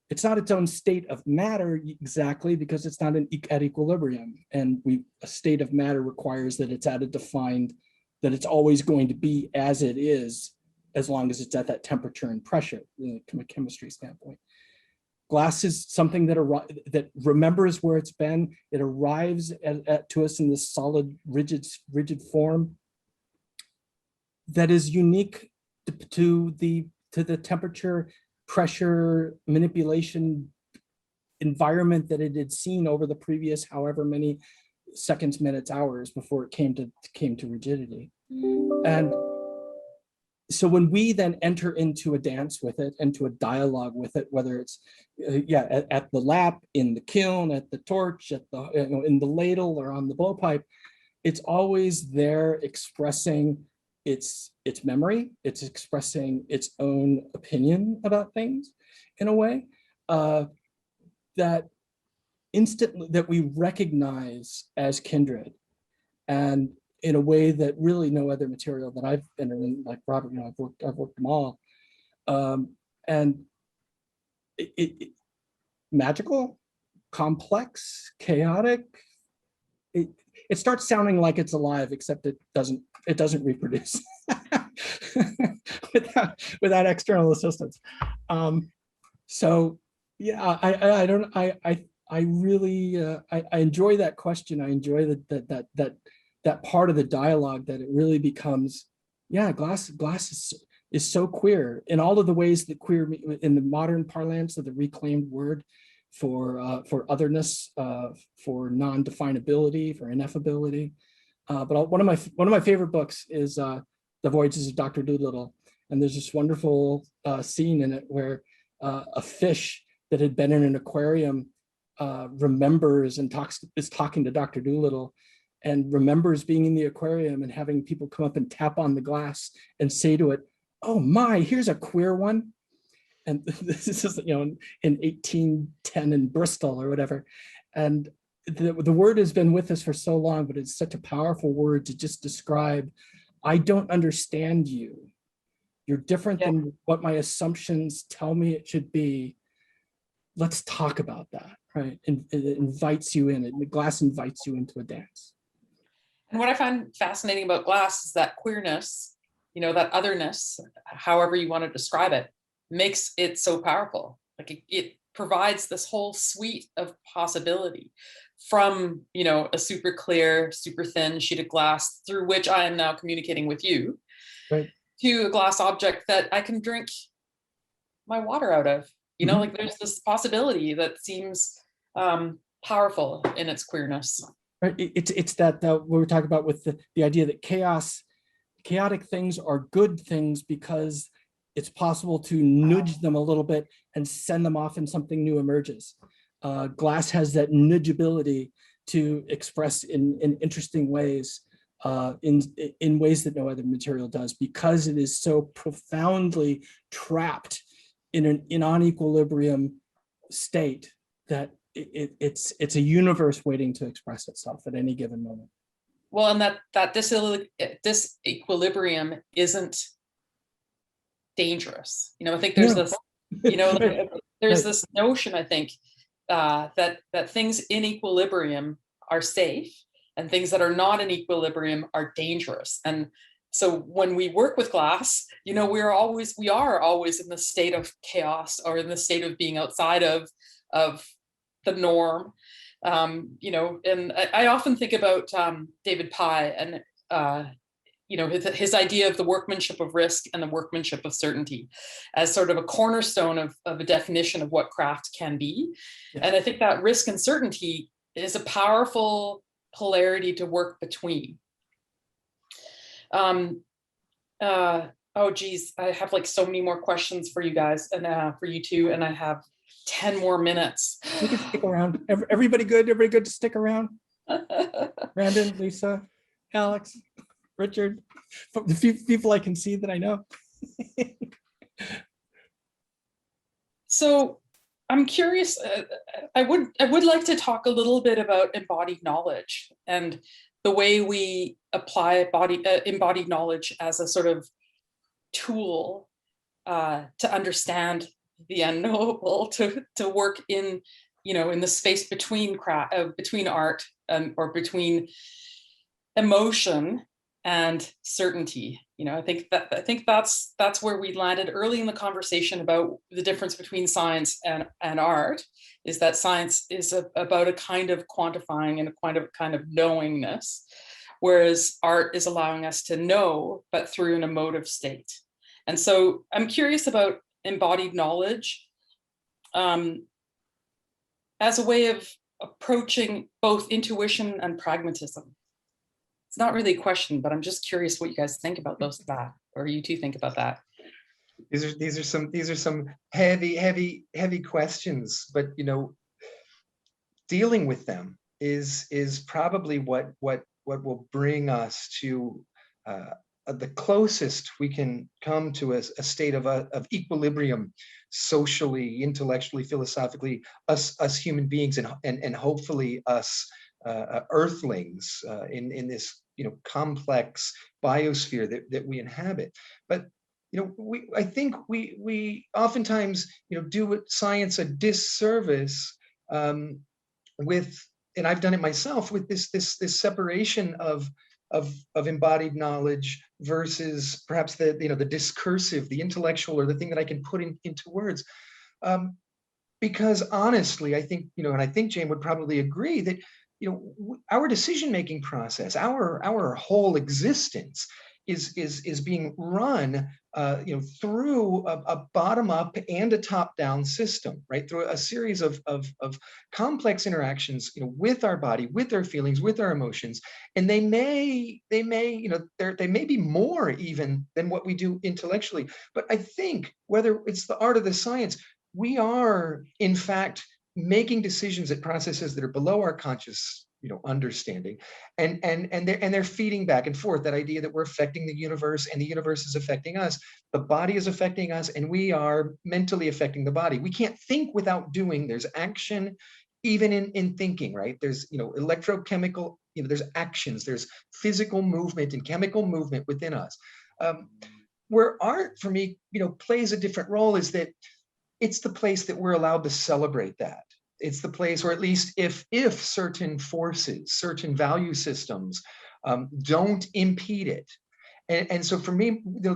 It's not its own state of matter exactly, because it's not at equilibrium. And a state of matter requires that it's at a defined, that it's always going to be as it is, as long as it's at that temperature and pressure, from a chemistry standpoint. Glass is something that remembers where it's been. It arrives to us in this solid, rigid form that is unique to the temperature, pressure, manipulation environment that it had seen over the previous however many seconds, minutes, hours before it came to rigidity. And so when we then enter into a dance with it, into a dialogue with it, whether it's at the lap, in the kiln, at the torch, at the in the ladle, or on the blowpipe, it's always there expressing its memory. It's expressing its own opinion about things in a way that instantly that we recognize as kindred, and in a way that really no other material that I've been in, like Robert, I've worked them all, and it magical, complex, chaotic. It starts sounding like it's alive, except it doesn't reproduce without external assistance. So yeah, I really I enjoy that question. I enjoy that part of the dialogue, that it really becomes, yeah, glass is so queer in all of the ways that queer, in the modern parlance of the reclaimed word, for otherness, for non-definability, for ineffability. But one of my favorite books is The Voyages of Dr. Dolittle, and there's this wonderful scene in it where a fish that had been in an aquarium remembers and is talking to Dr. Dolittle, and remembers being in the aquarium and having people come up and tap on the glass and say to it, "Oh my, here's a queer one." And this is, you know, in 1810 in Bristol or whatever. And the word has been with us for so long, but it's such a powerful word to just describe, I don't understand you. You're different than what my assumptions tell me it should be. Let's talk about that, right? And it invites you in, the glass invites you into a dance. And what I find fascinating about glass is that queerness, you know, that otherness, however you want to describe it, makes it so powerful. Like it provides this whole suite of possibility, from, you know, a super clear, super thin sheet of glass through which I am now communicating with you, right, to a glass object that I can drink my water out of. You know, like there's this possibility that seems powerful in its queerness. Right. It's that what we're talking about with the idea that chaotic things are good things because it's possible to nudge them a little bit and send them off and something new emerges. Glass has that nudgeability to express in interesting ways, in ways that no other material does, because it is so profoundly trapped in an unequilibrium state that it's a universe waiting to express itself at any given moment. Well, and that disequilibrium isn't dangerous. You know, I think there's this, you know, there's this notion, I think, that things in equilibrium are safe and things that are not in equilibrium are dangerous. And so when we work with glass, you know, we are always in the state of chaos, or in the state of being outside of the norm. You know, and I often think about David Pye and you know, his idea of the workmanship of risk and the workmanship of certainty as sort of a cornerstone of a definition of what craft can be. Yes. And I think that risk and certainty is a powerful polarity to work between. Oh geez, I have like so many more questions for you guys and for you two, and I have 10 more minutes. We can stick around. Everybody good? Everybody good to stick around? Brandon, Lisa, Alex, Richard, the few people I can see that I know. So I'm curious, I would like to talk a little bit about embodied knowledge and the way we apply embodied knowledge as a sort of tool to understand the unknowable, to work in, you know, in the space between between art or between emotion and certainty. You know, I think that's where we landed early in the conversation about the difference between science and art, is that science is about a kind of quantifying and a kind of knowingness, whereas art is allowing us to know, but through an emotive state. And so I'm curious about embodied knowledge as a way of approaching both intuition and pragmatism. It's not really a question, but I'm just curious what you guys think about that, or you two think about that. These are some heavy questions, but you know, dealing with them is probably what will bring us to the closest we can come to a state of equilibrium, socially, intellectually, philosophically, us human beings, and hopefully us earthlings in this, you know, complex biosphere that we inhabit. But you know, I think we oftentimes, you know, do science a disservice and I've done it myself with this separation of embodied knowledge versus perhaps the discursive, the intellectual, or the thing that I can put into words. Because honestly, I think, and I think Jane would probably agree that, our decision-making process, our whole existence is being run, through a bottom-up and a top-down system, right? Through a series of complex interactions, with our body, with our feelings, with our emotions, and they may be more even than what we do intellectually. But I think whether it's the art or the science, we are in fact making decisions at processes that are below our conscious understanding, and they're feeding back and forth that idea that we're affecting the universe and the universe is affecting us, the body is affecting us, and we are mentally affecting the body. We can't think without doing. There's action even in thinking, right? There's electrochemical, there's actions, there's physical movement and chemical movement within us. Where art for me plays a different role is that it's the place that we're allowed to celebrate that. It's the place, or at least if certain forces, certain value systems don't impede it. And so for me, the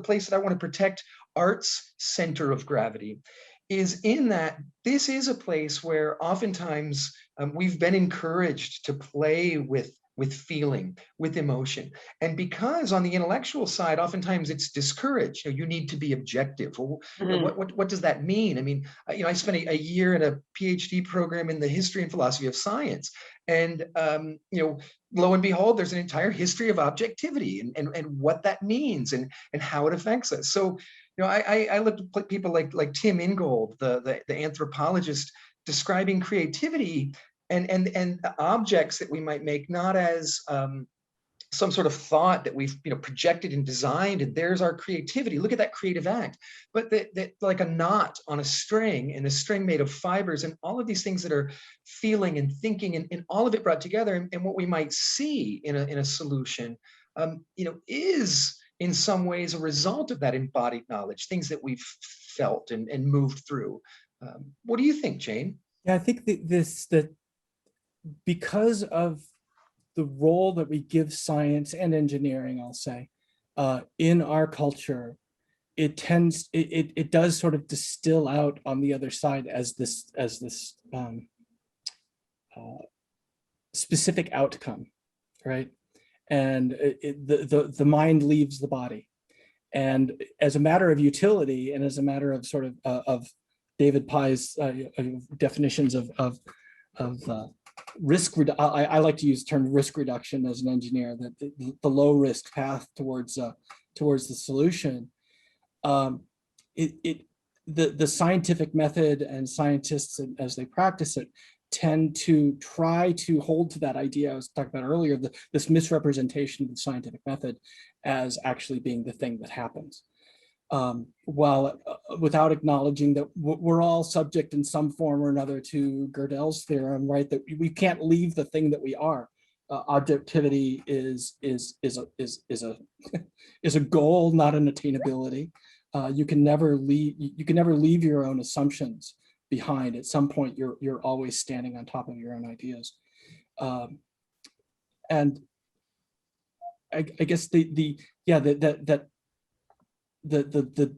place that I want to protect art's center of gravity is in that this is a place where oftentimes we've been encouraged to play with feeling, with emotion. And because on the intellectual side, oftentimes it's discouraged. You need to be objective. Well, what does that mean? I mean, I spent a year in a PhD program in the history and philosophy of science. And, lo and behold, there's an entire history of objectivity and what that means and how it affects us. So, I looked at people like Tim Ingold, the anthropologist, describing creativity and objects that we might make not as some sort of thought that we've projected and designed, and there's our creativity. Look at that creative act, but that like a knot on a string, and a string made of fibers, and all of these things that are feeling and thinking, and all of it brought together, and what we might see in a solution, is in some ways a result of that embodied knowledge, things that we've felt and moved through. What do you think, Jane? Yeah, I think that because of the role that we give science and engineering, I'll say, in our culture, it does sort of distill out on the other side as this specific outcome, right? And the mind leaves the body, and as a matter of utility, and as a matter of sort of David Pye's definitions of risk. I like to use the term risk reduction as an engineer, that the low risk path towards the solution. The scientific method and scientists, as they practice it, tend to try to hold to that idea I was talking about earlier, this misrepresentation of the scientific method as actually being the thing that happens. While without acknowledging that we're all subject in some form or another to Gödel's theorem, right? That we can't leave the thing that we are. Objectivity is a goal, not an attainability. You can never leave your own assumptions behind. At some point, you're always standing on top of your own ideas. And I guess the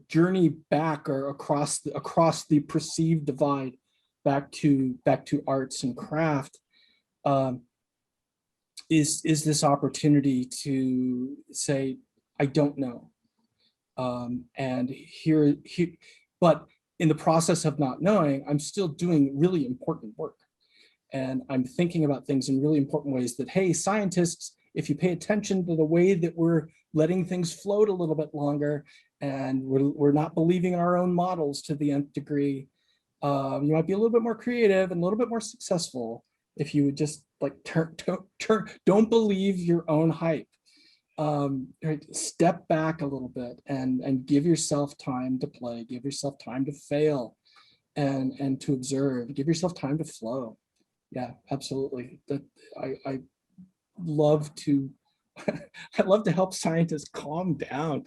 journey back, or across the perceived divide back to arts and craft, is this opportunity to say, I don't know, and here, but in the process of not knowing, I'm still doing really important work, and I'm thinking about things in really important ways. That, hey, scientists, if you pay attention to the way that we're letting things float a little bit longer, and we're not believing in our own models to the nth degree, you might be a little bit more creative and a little bit more successful if you would just like don't believe your own hype. Right? Step back a little bit and give yourself time to play, give yourself time to fail, and to observe, give yourself time to flow. Yeah, absolutely. That I love to I love to help scientists calm down.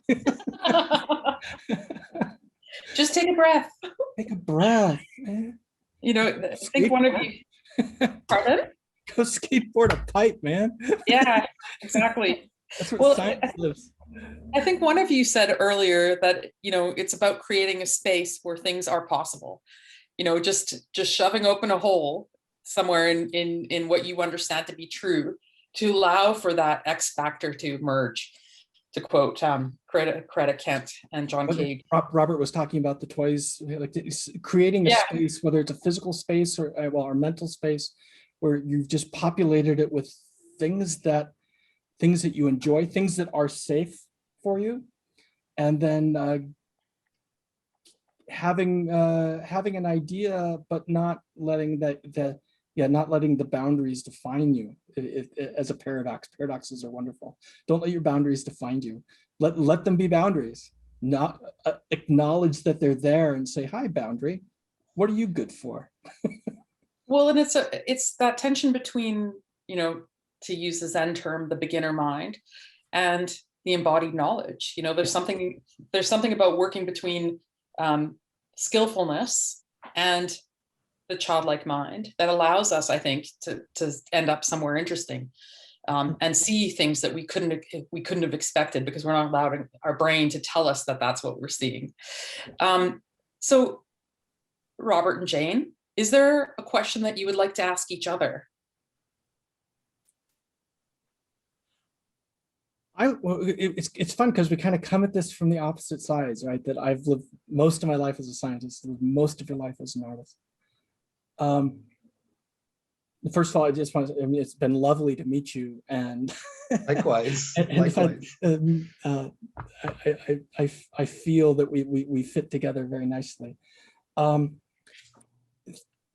Just take a breath. Take a breath, man. I think one of you, Pardon? Go skateboard a pipe, man. Yeah, exactly. That's where Well, science lives. I think one of you said earlier that, it's about creating a space where things are possible. Just shoving open a hole somewhere in what you understand to be true, to allow for that X factor to emerge, to quote Greta Kent and John Cage. Robert was talking about the toys, like creating a space, whether it's a physical space or or mental space, where you've just populated it with things that you enjoy, things that are safe for you, and then having an idea, but not letting not letting the boundaries define you. As a paradox, paradoxes are wonderful. Don't let your boundaries define you. Let them be boundaries. Not acknowledge that they're there and say, "Hi, boundary. What are you good for?" Well, and it's that tension between, to use the Zen term, the beginner mind, and the embodied knowledge. There's something about working between skillfulness and the childlike mind that allows us, I think, to end up somewhere interesting, and see things that we couldn't have expected, because we're not allowing our brain to tell us that that's what we're seeing. So, Robert and Jane, is there a question that you would like to ask each other? It's fun because we kind of come at this from the opposite sides, right? That I've lived most of my life as a scientist, lived most of your life as an artist. First of all, I just want to, it's been lovely to meet you, and likewise. Likewise. I feel that we fit together very nicely.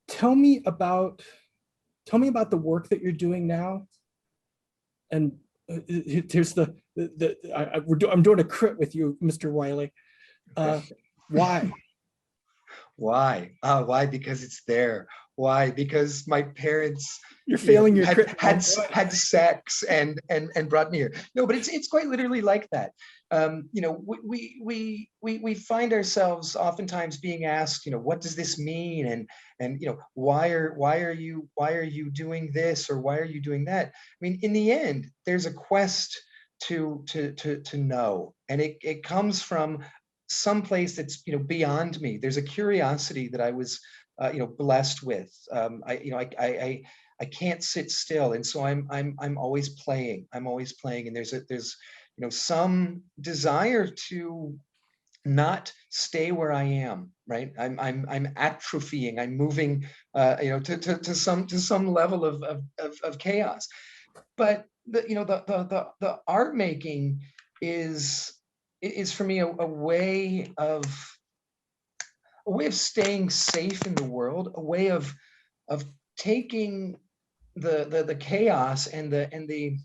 Tell me about the work that you're doing now. And here's I'm doing a crit with you, Mr. Wiley. Why? Why? Why? Because it's there. Why? Because my parents had sex and brought me here. No, but it's quite literally like that. We find ourselves oftentimes being asked, what does this mean, and why are you doing this, or why are you doing that? I mean, in the end, there's a quest to know, and it comes from some place that's beyond me. There's a curiosity that I was blessed with. I can't sit still, and so I'm always playing. And there's some desire to not stay where I am, right? I'm atrophying. I'm moving to some level of chaos. But the art making is for me a way of staying safe in the world, a way of taking the chaos and the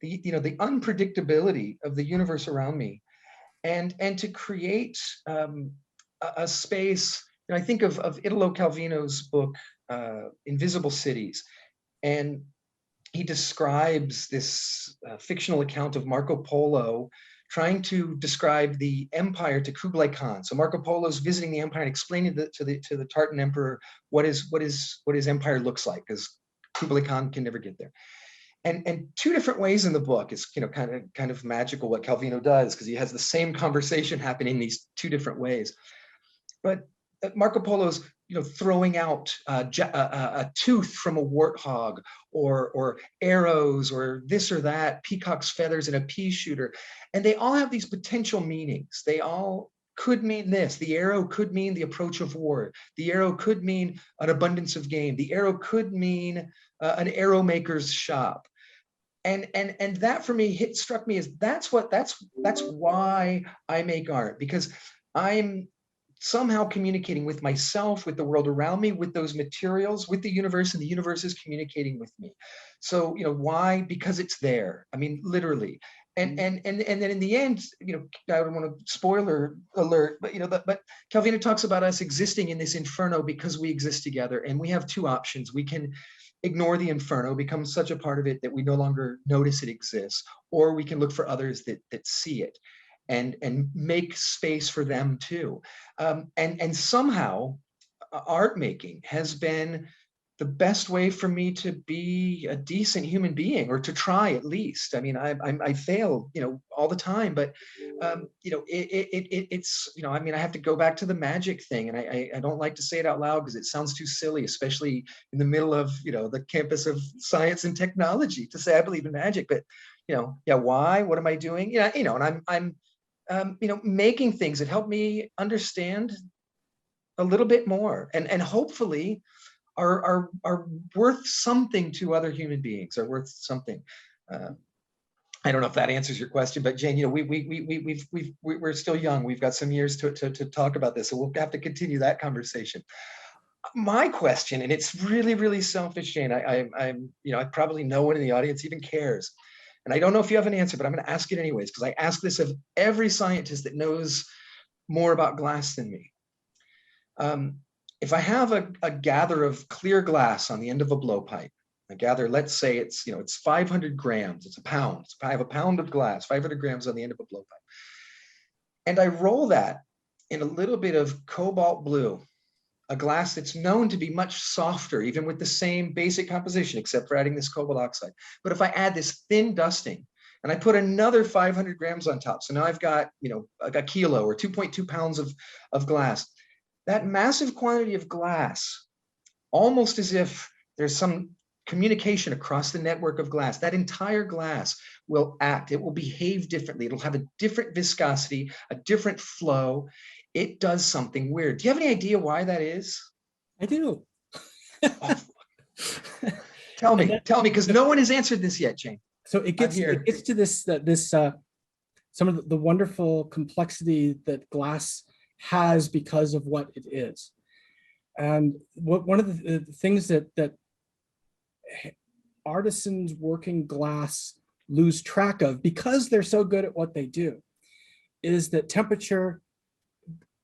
unpredictability of the universe around me, and to create a space. I think of Italo Calvino's book, Invisible Cities, and he describes this fictional account of Marco Polo trying to describe the empire to Kublai Khan. So Marco Polo's visiting the empire and explaining to the Tartan emperor what his empire looks like, because Kublai Khan can never get there. And two different ways in the book. It's kind of magical what Calvino does, because he has the same conversation happening in these two different ways. But Marco Polo's throwing out a tooth from a warthog, or arrows, or this or that, peacock's feathers, and a pea shooter. And they all have these potential meanings. They all could mean this. The arrow could mean the approach of war. The arrow could mean an abundance of game. The arrow could mean an arrow maker's shop. And that for me struck me as that's why I make art, because I'm somehow communicating with myself, with the world around me, with those materials, with the universe, and the universe is communicating with me. So why? Because it's there. I mean, literally. And then in the end, I don't want to spoiler alert, but but Calvino talks about us existing in this inferno because we exist together, and we have two options. We can ignore the inferno, become such a part of it that we no longer notice it exists, or we can look for others that see it and make space for them too. And somehow art making has been the best way for me to be a decent human being, or to try at least. I mean, I fail, all the time, but it's, I mean, I have to go back to the magic thing, and I don't like to say it out loud because it sounds too silly, especially in the middle of, the campus of science and technology, to say I believe in magic. But, yeah, why? What am I doing? Yeah, and I'm making things that help me understand a little bit more, and hopefully are worth something to other human beings, are worth something. I don't know if that answers your question, but Jane, we're still young. We've got some years to talk about this, so we'll have to continue that conversation. My question, and it's really, really selfish, Jane. I probably no one in the audience even cares, and I don't know if you have an answer, but I'm going to ask it anyways, because I ask this of every scientist that knows more about glass than me. If I have a gather of clear glass on the end of a blowpipe, I gather, let's say it's 500 grams, it's a pound. I have a pound of glass, 500 grams on the end of a blowpipe. And I roll that in a little bit of cobalt blue, a glass that's known to be much softer, even with the same basic composition, except for adding this cobalt oxide. But if I add this thin dusting, and I put another 500 grams on top, so now I've got, a kilo or 2.2 pounds of glass. That massive quantity of glass, almost as if there's some communication across the network of glass, that entire glass will act, it will behave differently, it'll have a different viscosity, a different flow. It does something weird. Do you have any idea why that is? I do. Oh, tell me, because no one has answered this yet, Jane. So it gets to this some of the wonderful complexity that glass has because of what it is. And one of the things that artisans working glass lose track of, because they're so good at what they do, is that temperature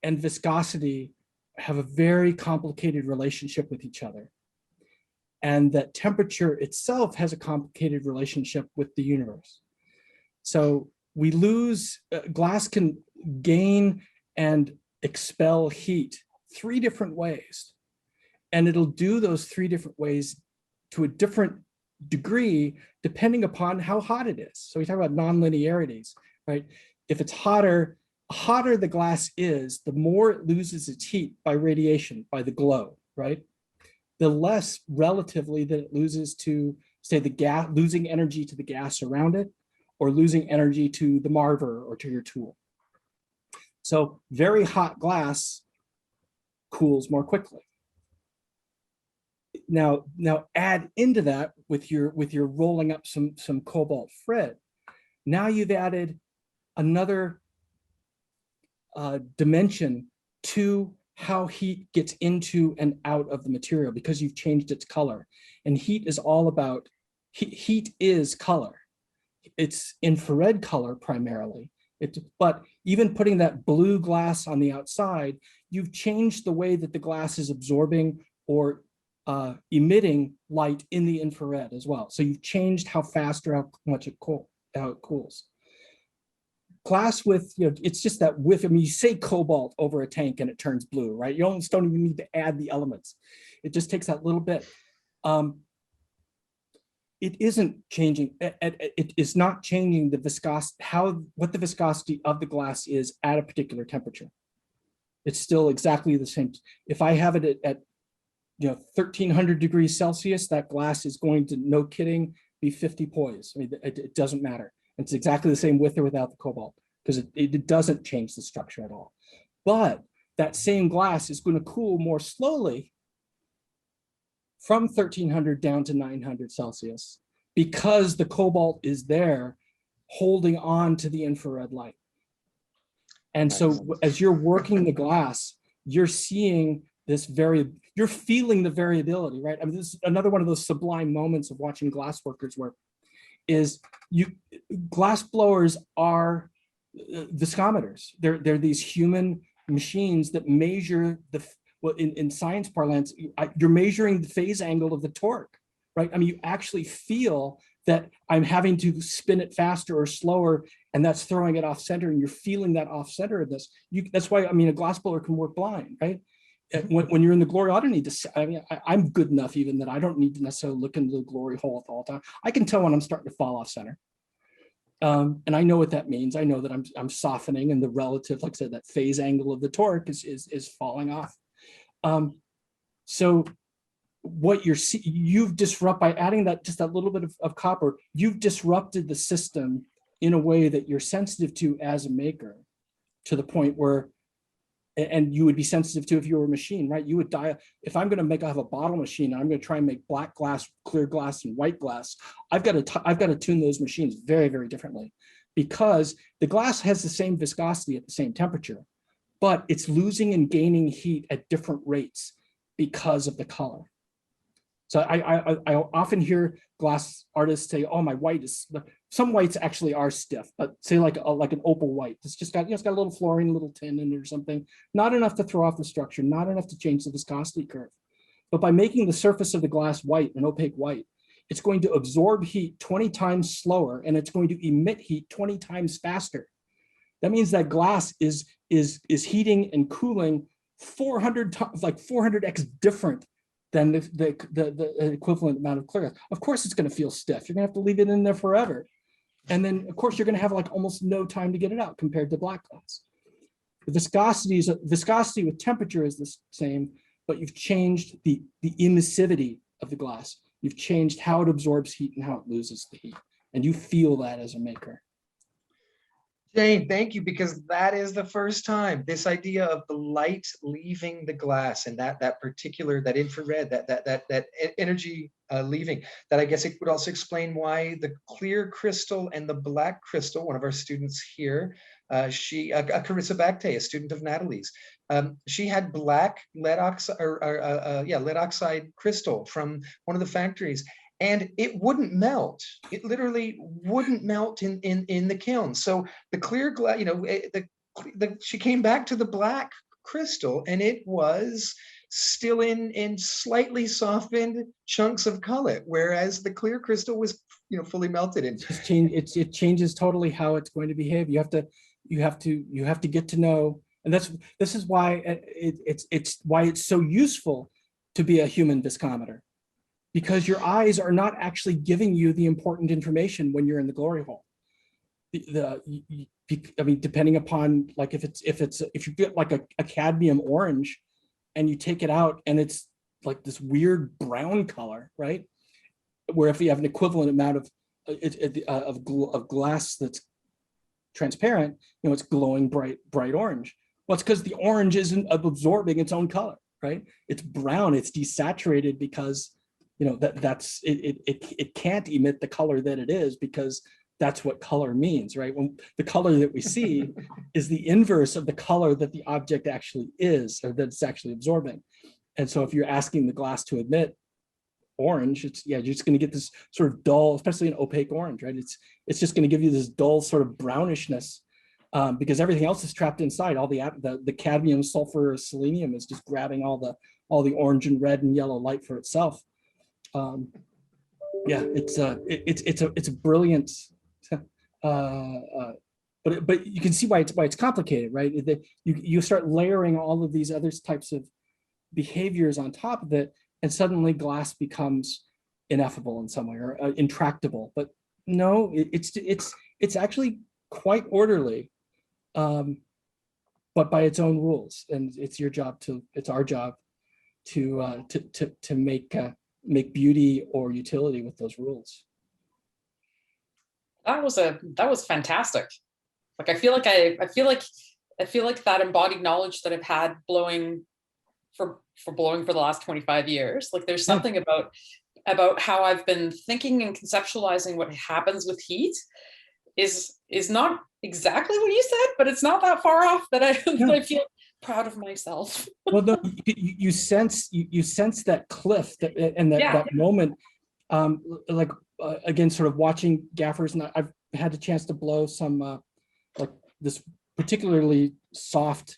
and viscosity have a very complicated relationship with each other. And that temperature itself has a complicated relationship with the universe. So we lose, glass can gain and expel heat 3 different ways. And it'll do those 3 different ways to a different degree, depending upon how hot it is. So we talk about non-linearities, right? If it's hotter the glass is, the more it loses its heat by radiation, by the glow, right? The less relatively that it loses to, say, the gas, losing energy to the gas around it, or losing energy to the marver or to your tool. So very hot glass cools more quickly. Now add into that with your rolling up some cobalt frit. Now you've added another dimension to how heat gets into and out of the material, because you've changed its color. And heat is all about, heat is color. It's infrared color primarily. But even putting that blue glass on the outside, you've changed the way that the glass is absorbing or emitting light in the infrared as well. So you've changed how fast or how much it cools. Glass with, it's just that with, you say cobalt over a tank and it turns blue, right? You almost don't even need to add the elements. It just takes that little bit. It isn't changing, it is not changing the viscosity, what the viscosity of the glass is at a particular temperature. It's still exactly the same. If I have it at 1300 degrees Celsius, that glass is going to, no kidding, be 50 poise. I mean, it doesn't matter. It's exactly the same with or without the cobalt, because it doesn't change the structure at all. But that same glass is going to cool more slowly from 1300 down to 900 Celsius, because the cobalt is there holding on to the infrared light. And so as you're working the glass, you're seeing this you're feeling the variability, right? I mean, this is another one of those sublime moments of watching glass workers work, is glass blowers are viscometers. They're these human machines that measure well, in science parlance, you're measuring the phase angle of the torque, right? I mean, you actually feel that I'm having to spin it faster or slower, and that's throwing it off center, and you're feeling that off center of this. That's why, I mean, a glass blower can work blind, right? when you're in the glory, I don't need to, I mean, I'm good enough even that I don't need to necessarily look into the glory hole all the time. I can tell when I'm starting to fall off center. And I know what that means. I know that I'm softening, and the relative, like I said, that phase angle of the torque is falling off. So what you've disrupted by adding that, just that little bit of copper, you've disrupted the system in a way that you're sensitive to as a maker, to the point where, and you would be sensitive to if you were a machine, right? You would die. If I'm going to have a bottle machine and I'm going to try and make black glass, clear glass, and white glass, I've got to tune those machines very, very differently, because the glass has the same viscosity at the same temperature, but it's losing and gaining heat at different rates because of the color. So I often hear glass artists say, "Oh, my white is." Some whites actually are stiff, but say like an opal white. It's just got, it's got a little fluorine, a little tin in it or something. Not enough to throw off the structure, not enough to change the viscosity curve. But by making the surface of the glass white, an opaque white, it's going to absorb heat 20 times slower, and it's going to emit heat 20 times faster. That means that glass is heating and cooling 400 times, like 400x different than the equivalent amount of clear glass. Of course, it's going to feel stiff. You're going to have to leave it in there forever. And then, of course, you're going to have like almost no time to get it out compared to black glass. The viscosity with temperature is the same, but you've changed the emissivity of the glass. You've changed how it absorbs heat and how it loses the heat. And you feel that as a maker. Jane, thank you, because that is the first time, this idea of the light leaving the glass and that infrared, that energy leaving, that I guess it would also explain why the clear crystal and the black crystal, one of our students here, Carissa Bacte, a student of Natalie's, she had black lead oxide crystal from one of the factories, and it wouldn't melt. It literally wouldn't melt in the kiln. So the clear glass, she came back to the black crystal, and it was still in slightly softened chunks of color, whereas the clear crystal was, fully melted in. It changes totally how it's going to behave. You have to get to know, and this is why it's so useful to be a human viscometer. Because your eyes are not actually giving you the important information when you're in the glory hole. I mean, depending upon, like, if you get like a cadmium orange and you take it out and it's like this weird brown color, right? Where if you have an equivalent amount of glass that's transparent, it's glowing bright orange. Well, it's because the orange isn't absorbing its own color, right? It's brown, it's desaturated because it can't emit the color that it is, because that's what color means, right? When the color that we see is the inverse of the color that the object actually is, or that it's actually absorbing. And so if you're asking the glass to emit orange, you're just going to get this sort of dull, especially an opaque orange, right? It's just going to give you this dull sort of brownishness, because everything else is trapped inside. All the cadmium, sulfur, selenium is just grabbing all the orange and red and yellow light for itself. It's a brilliant, but you can see why it's complicated, right? You start layering all of these other types of behaviors on top of it, and suddenly glass becomes ineffable in some way, or intractable. But no, it's actually quite orderly, but by its own rules, and it's our job to make beauty or utility with those rules. That was fantastic. Like, I feel like that embodied knowledge that I've had blowing for the last 25 years. Like, there's something about how I've been thinking and conceptualizing what happens with heat is not exactly what you said, but it's not that far off that I feel proud of myself. Well, no, you sense that cliff that moment, again, sort of watching gaffers, and I've had the chance to blow some like this particularly soft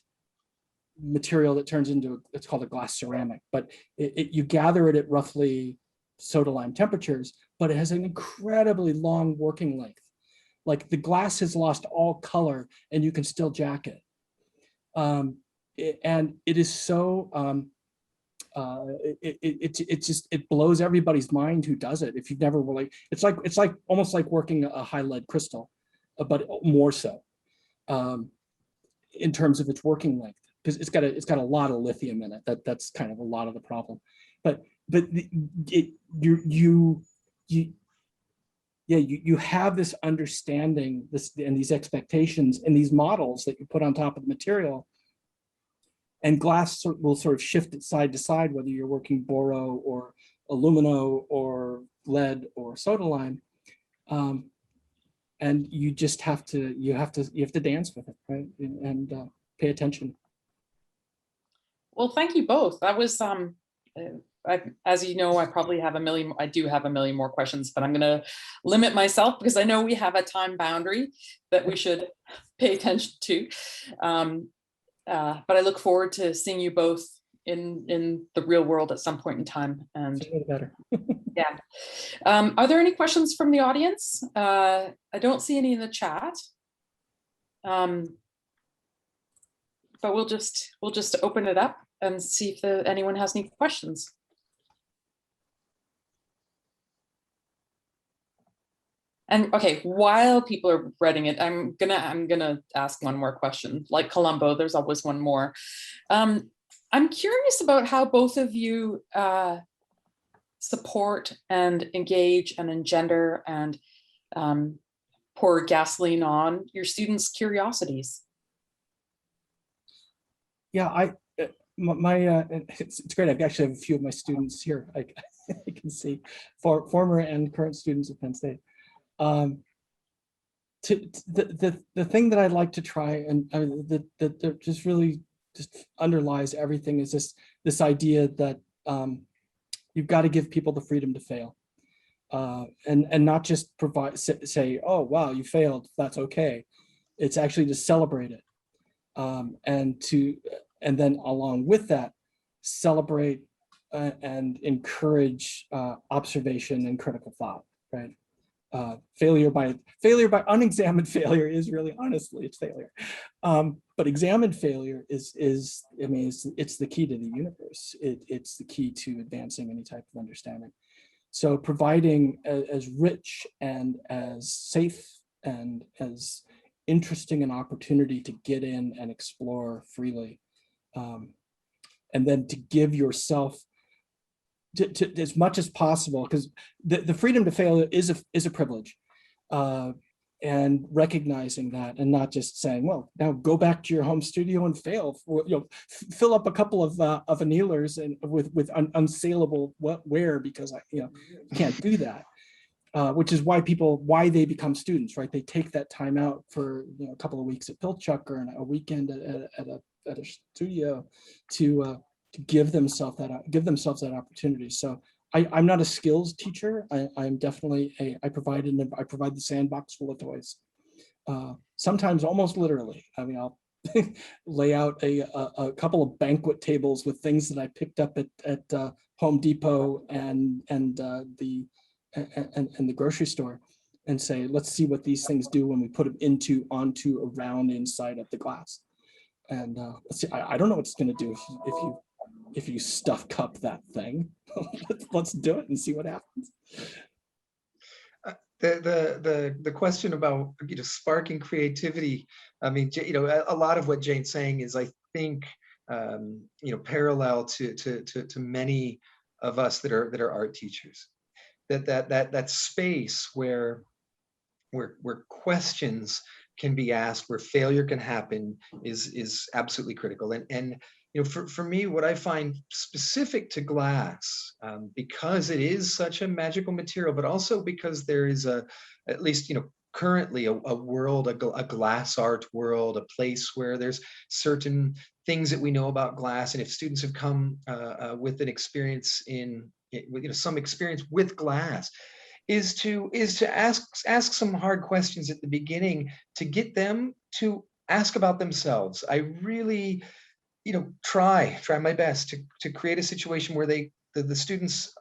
material that turns into, it's called a glass ceramic, but you gather it at roughly soda lime temperatures, but it has an incredibly long working length. Like, the glass has lost all color and you can still jack it. and it is so, it blows everybody's mind who does it. If you've never really, it's like almost like working a high lead crystal, but more so in terms of its working length, because it's got a lot of lithium in it. That's kind of a lot of the problem. But you have this understanding, and these expectations and these models that you put on top of the material, and glass will sort of shift it side to side, whether you're working boro or alumino or lead or soda lime, and you just have to dance with it, right, and pay attention. Well, thank you both. That was as you know, I probably have I do have a million more questions, but I'm going to limit myself because I know we have a time boundary that we should pay attention to. But I look forward to seeing you both in the real world at some point in time. And better. Yeah. Are there any questions from the audience? I don't see any in the chat. But we'll just open it up and see if anyone has any questions. And okay, while people are reading it, I'm gonna ask one more question. Like Columbo, there's always one more. I'm curious about how both of you support and engage and engender and pour gasoline on your students' curiosities. Yeah, it's great. I actually have a few of my students here. I can see former and current students at Penn State. The thing that I'd like to try, and that just really just underlies everything, is this idea that you've got to give people the freedom to fail, and not just say, oh wow, you failed, that's okay. It's actually to celebrate it, and then along with that, celebrate and encourage observation and critical thought, right? Failure by unexamined failure is really, honestly, it's failure. But examined failure is I mean, it's the key to the universe. It's the key to advancing any type of understanding. So providing as rich and as safe and as interesting an opportunity to get in and explore freely, and then to give yourself to as much as possible, because the freedom to fail is a privilege, and recognizing that, and not just saying, well, now go back to your home studio and fail, fill up a couple of annealers and with unsaleable ware, because you can't do that, which is why they become students, right? They take that time out for a couple of weeks at Pilchucker and a weekend at a studio to give themselves that opportunity. So I'm not a skills teacher. I'm definitely I provide the sandbox full of toys. Sometimes almost literally. I mean, I'll lay out a couple of banquet tables with things that I picked up at Home Depot and the grocery store, and say, let's see what these things do when we put them onto a round inside of the glass. And let's see. I don't know what it's going to do if you stuff cup that thing. Let's do it and see what happens. The question about sparking creativity, I mean, a lot of what Jane's saying is, I think, parallel to many of us that are art teachers. That space where questions can be asked, where failure can happen, is absolutely critical. And for me, what I find specific to glass, because it is such a magical material, but also because there is at least currently a world, a glass art world, a place where there's certain things that we know about glass. And if students have come with an experience some experience with glass, is to ask some hard questions at the beginning to get them to ask about themselves. I really try my best to create a situation where the students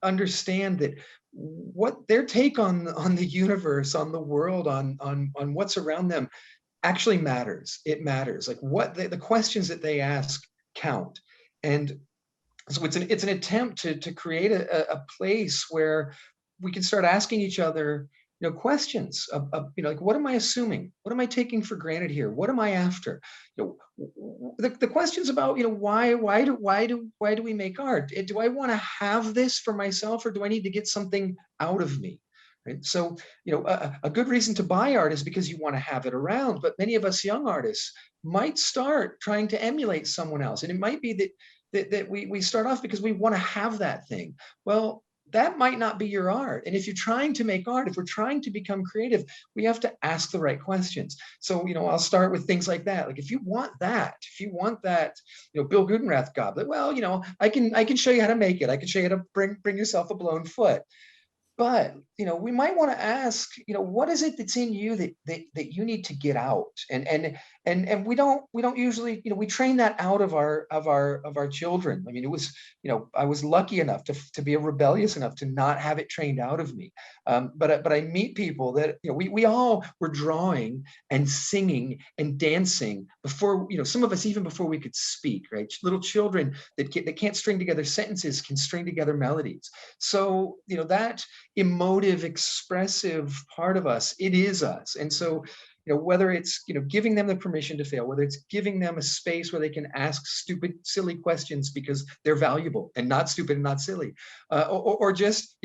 understand that what their take on the universe, on the world, on what's around them actually matters. It matters. Like what the questions that they ask count. And so it's an attempt to create a place where we can start asking each other, questions of, like, what am I assuming? What am I taking for granted here? What am I after? The questions about, why do we make art? Do I want to have this for myself, or do I need to get something out of me? Right? So, a good reason to buy art is because you want to have it around. But many of us young artists might start trying to emulate someone else, and it might be that we start off because we want to have that thing. Well, that might not be your art. And if you're trying to make art, if we're trying to become creative, we have to ask the right questions. So, I'll start with things like that. Like, if you want that, Bill Gudenrath goblet, well, I can show you how to make it. I can show you how to bring yourself a blown foot. But, we might want to ask, what is it that's in you that you need to get out? And we don't usually, we train that out of our children. I mean, it was, I was lucky enough to be rebellious enough to not have it trained out of me. But I meet people that, we all were drawing and singing and dancing before, some of us even before we could speak, right? Little children that can't string together sentences can string together melodies. So, that emotive, expressive part of us, it is us. And so, whether it's, giving them the permission to fail, whether it's giving them a space where they can ask stupid, silly questions because they're valuable and not stupid and not silly, or just,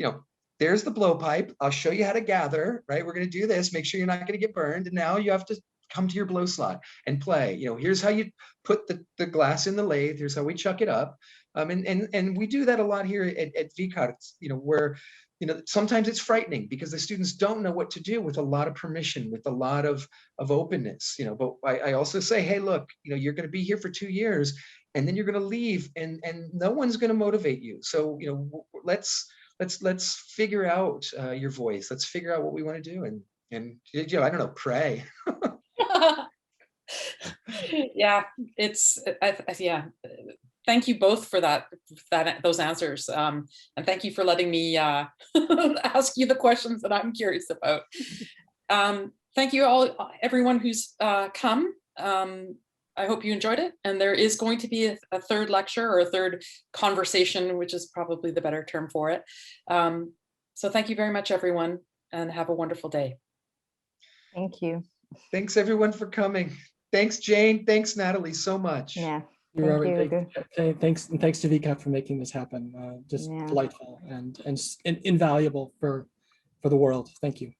there's the blowpipe. I'll show you how to gather, right? We're going to do this. Make sure you're not going to get burned. And now you have to come to your blow slot and play. Here's how you put the glass in the lathe. Here's how we chuck it up. And we do that a lot here at VICARTE, where sometimes it's frightening because the students don't know what to do with a lot of permission, with a lot of openness, but I also say, hey, look, you're going to be here for 2 years and then you're going to leave and no one's going to motivate you. So, let's figure out your voice. Let's figure out what we want to do. And I don't know, pray. Yeah, yeah. Thank you both for those answers. And thank you for letting me ask you the questions that I'm curious about. Thank you everyone who's come. I hope you enjoyed it. And there is going to be a third lecture or a third conversation, which is probably the better term for it. So thank you very much, everyone, and have a wonderful day. Thank you. Thanks everyone for coming. Thanks, Jane. Thanks, Natali, so much. Yeah. Thanks to VICARTE for making this happen. Just delightful and invaluable for the world. Thank you.